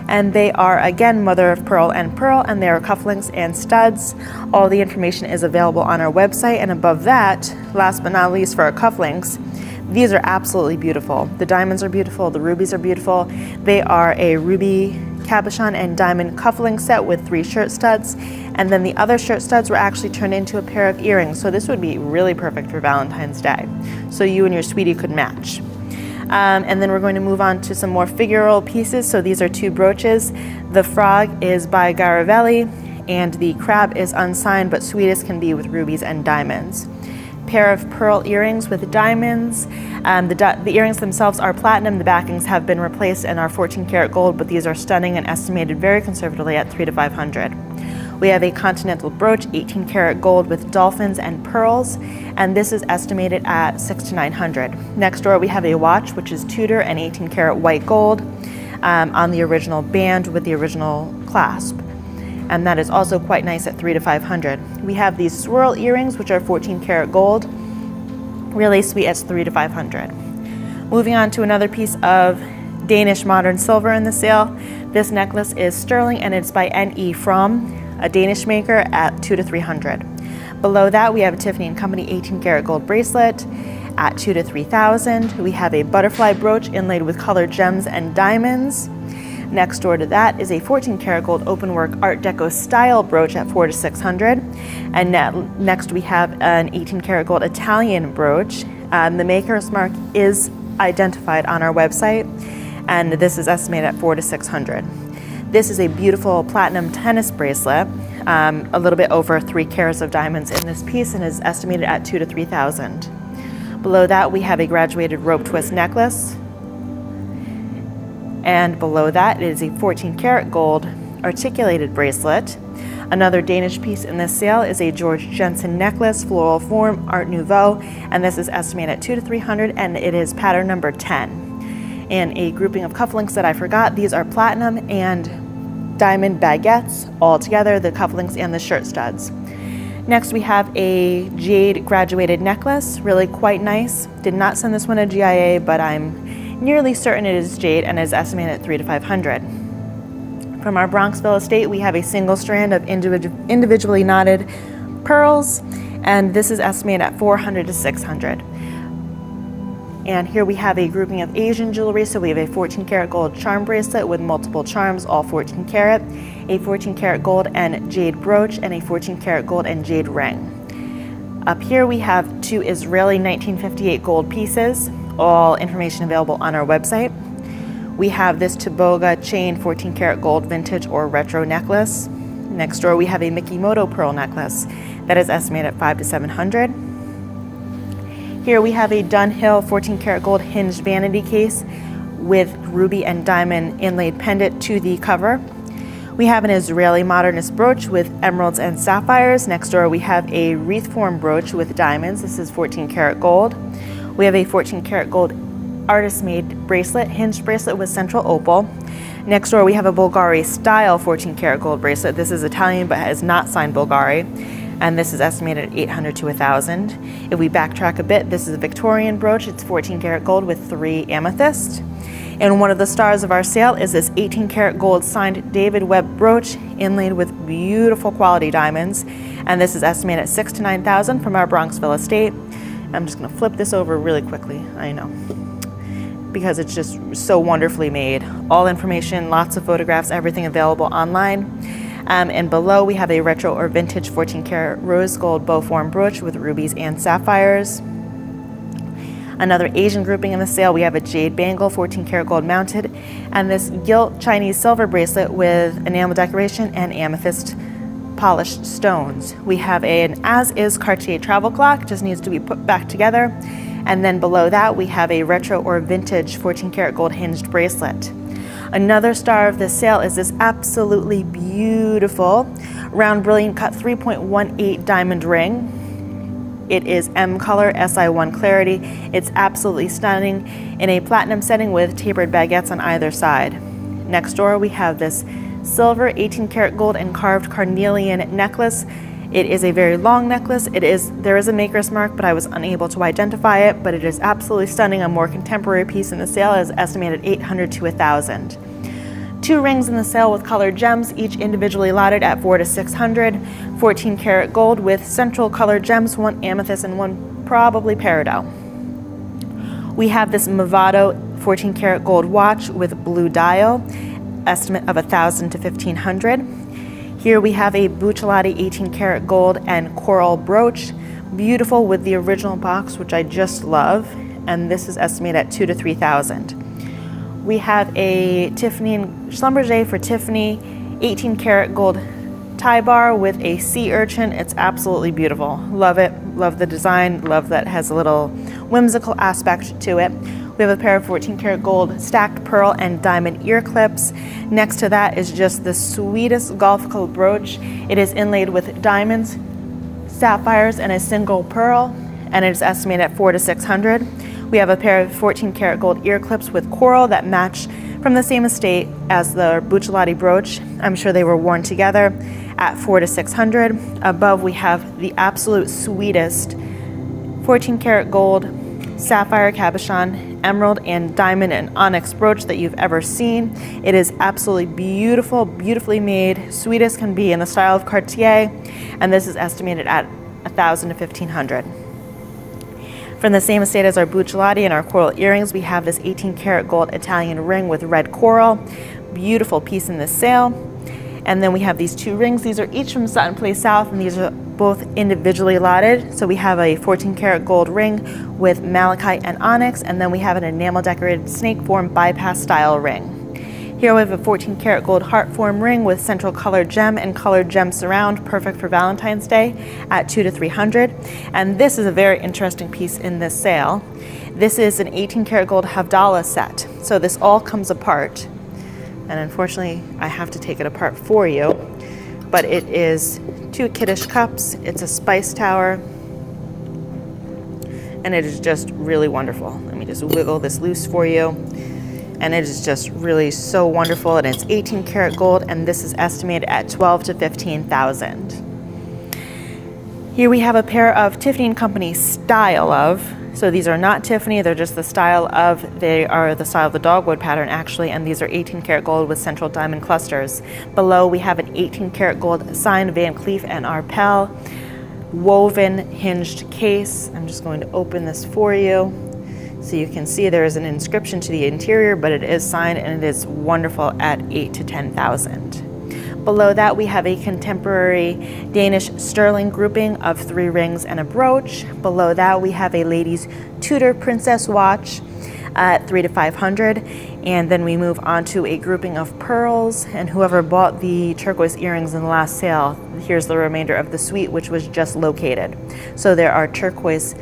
and they are again mother of pearl, and they are cufflinks and studs. All the information is available on our website. And above that, last but not least for our cufflinks, these are absolutely beautiful. The diamonds are beautiful, the rubies are beautiful. They are a ruby cabochon and diamond cufflink set with 3 shirt studs, and then the other shirt studs were actually turned into a pair of earrings. So this would be really perfect for Valentine's Day, so you and your sweetie could match. And then we're going to move on to some more figural pieces. So these are 2 brooches. The frog is by Garavelli, and the crab is unsigned, but sweetest can be with rubies and diamonds. Pair of pearl earrings with diamonds. The earrings themselves are platinum. The backings have been replaced and are 14 karat gold, but these are stunning and estimated very conservatively at $300 to $500. We have a continental brooch, 18 karat gold with dolphins and pearls, and this is estimated at $600 to $900. Next door, we have a watch, which is Tudor and 18 karat white gold on the original band with the original clasp. And that is also quite nice at $300 to $500. We have these swirl earrings, which are 14 karat gold, really sweet at $300 to $500. Moving on to another piece of Danish modern silver in the sale. This necklace is sterling, and it's by N.E. From, a Danish maker, at $200 to $300. Below that, we have a Tiffany & Company 18 karat gold bracelet at $2,000 to $3,000. We have a butterfly brooch inlaid with colored gems and diamonds. Next door to that is a 14 karat gold openwork Art Deco style brooch at $400 to $600. And next we have an 18 karat gold Italian brooch. The maker's mark is identified on our website, and this is estimated at $400 to $600. This is a beautiful platinum tennis bracelet, a little bit over 3 carats of diamonds in this piece, and is estimated at $2,000 to $3,000. Below that, we have a graduated rope twist necklace. And below that is a 14 karat gold articulated bracelet. Another Danish piece in this sale is a George Jensen necklace, floral form, Art Nouveau, and this is estimated at $200 to $300, and it is pattern number 10. And a grouping of cufflinks that I forgot, these are platinum and diamond baguettes all together, the cufflinks and the shirt studs. Next we have a jade graduated necklace, really quite nice. Did not send this one to GIA, but I'm nearly certain it is jade and is estimated at $300 to $500. From our Bronxville estate, we have a single strand of individually knotted pearls, and this is estimated at $400 to $600. And here we have a grouping of Asian jewelry. So we have a 14 karat gold charm bracelet with multiple charms, all 14 karat, a 14 karat gold and jade brooch, and a 14 karat gold and jade ring. Up here we have 2 Israeli 1958 gold pieces, all information available on our website. We have this Toboga chain 14 karat gold vintage or retro necklace. Next door we have a Mikimoto pearl necklace that is estimated at $500 to $700. Here we have a Dunhill 14 karat gold hinged vanity case with ruby and diamond inlaid pendant to the cover. We have an Israeli modernist brooch with emeralds and sapphires. Next door we have a wreath form brooch with diamonds. This is 14 karat gold. We have a 14 karat gold artist made bracelet, hinged bracelet with central opal. Next door we have a Bulgari style 14 karat gold bracelet. This is Italian but has not signed Bulgari, and this is estimated at 800 to 1,000. If we backtrack a bit, this is a Victorian brooch. It's 14 karat gold with 3 amethysts. And one of the stars of our sale is this 18 karat gold signed David Webb brooch inlaid with beautiful quality diamonds. And this is estimated at 6,000 to 9,000 from our Bronxville estate. I'm just gonna flip this over really quickly, I know, because it's just so wonderfully made. All information, lots of photographs, everything available online. And below we have a retro or vintage 14 karat rose gold bow form brooch with rubies and sapphires. Another Asian grouping in the sale, we have a jade bangle, 14 karat gold mounted, and this gilt Chinese silver bracelet with enamel decoration and amethyst polished stones. We have an as-is Cartier travel clock, just needs to be put back together. And then below that, we have a retro or vintage 14 karat gold hinged bracelet. Another star of this sale is this absolutely beautiful round brilliant cut 3.18 diamond ring. It is M color, SI1 clarity. It's absolutely stunning in a platinum setting with tapered baguettes on either side. Next door we have this silver 18 karat gold and carved carnelian necklace. It is a very long necklace. There is a maker's mark, but I was unable to identify it, but it is absolutely stunning. A more contemporary piece in the sale is estimated 800 to 1,000. 2 rings in the sale with colored gems, each individually allotted at 400 to 600. 14 karat gold with central colored gems, 1 amethyst and 1 probably peridot. We have this Movado 14 karat gold watch with blue dial, estimate of 1,000 to 1,500. Here we have a Buccellati 18 karat gold and coral brooch, beautiful with the original box, which I just love, and this is estimated at 2,000 to 3,000. We have a Tiffany and Schlumberger for Tiffany 18 karat gold tie bar with a sea urchin. It's absolutely beautiful. Love it. Love the design. Love that it has a little whimsical aspect to it. We have a pair of 14 karat gold stacked pearl and diamond ear clips. Next to that is just the sweetest golf club brooch. It is inlaid with diamonds, sapphires, and a single pearl, and it is estimated at 400 to 600. We have a pair of 14 karat gold ear clips with coral that match from the same estate as the Buccellati brooch. I'm sure they were worn together at 400 to 600. Above we have the absolute sweetest 14 karat gold sapphire cabochon, emerald and diamond and onyx brooch that you've ever seen. It is absolutely beautiful, beautifully made, sweet as can be in the style of Cartier, and this is estimated at 1,000 to 1,500. From the same estate as our Buccellati and our coral earrings, we have this 18 karat gold Italian ring with red coral. Beautiful piece in this sale. And then we have these 2 rings. These are each from Sutton Place South, and these are both individually allotted. So we have a 14 karat gold ring with malachite and onyx, and then we have an enamel decorated snake form bypass style ring. Here we have a 14 karat gold heart form ring with central colored gem and colored gem surround, perfect for Valentine's Day at 200 to 300. And this is a very interesting piece in this sale. This is an 18 karat gold Havdalah set. So this all comes apart. And unfortunately, I have to take it apart for you. But it is 2 Kiddush cups, it's a spice tower, and it is just really wonderful. Let me just wiggle this loose for you. And it is just really so wonderful, and it's 18 karat gold, and this is estimated at 12,000 to 15,000. Here we have a pair of Tiffany & Company style of, so these are not Tiffany, they're just the style of, they are the style of the dogwood pattern actually, and these are 18 karat gold with central diamond clusters. Below we have an 18 karat gold signed Van Cleef & Arpels woven hinged case. I'm just going to open this for you. So you can see there is an inscription to the interior, but it is signed and it is wonderful at 8,000 to 10,000. Below that we have a contemporary Danish sterling grouping of 3 rings and a brooch. Below that we have a ladies Tudor princess watch at 300 to 500. And then we move on to a grouping of pearls, and whoever bought the turquoise earrings in the last sale, here's the remainder of the suite which was just located. So there are turquoise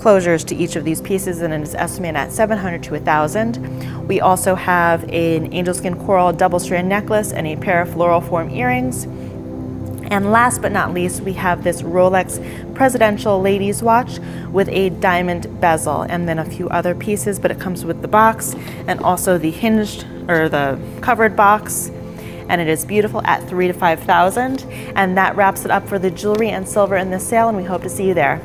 closures to each of these pieces, and it is estimated at $700 to $1,000. We also have an angel skin coral double strand necklace and a pair of floral form earrings. And last but not least, we have this Rolex Presidential Ladies Watch with a diamond bezel, and then a few other pieces, but it comes with the box and also the hinged or the covered box. And it is beautiful at $3,000 to $5,000. And that wraps it up for the jewelry and silver in this sale, and we hope to see you there.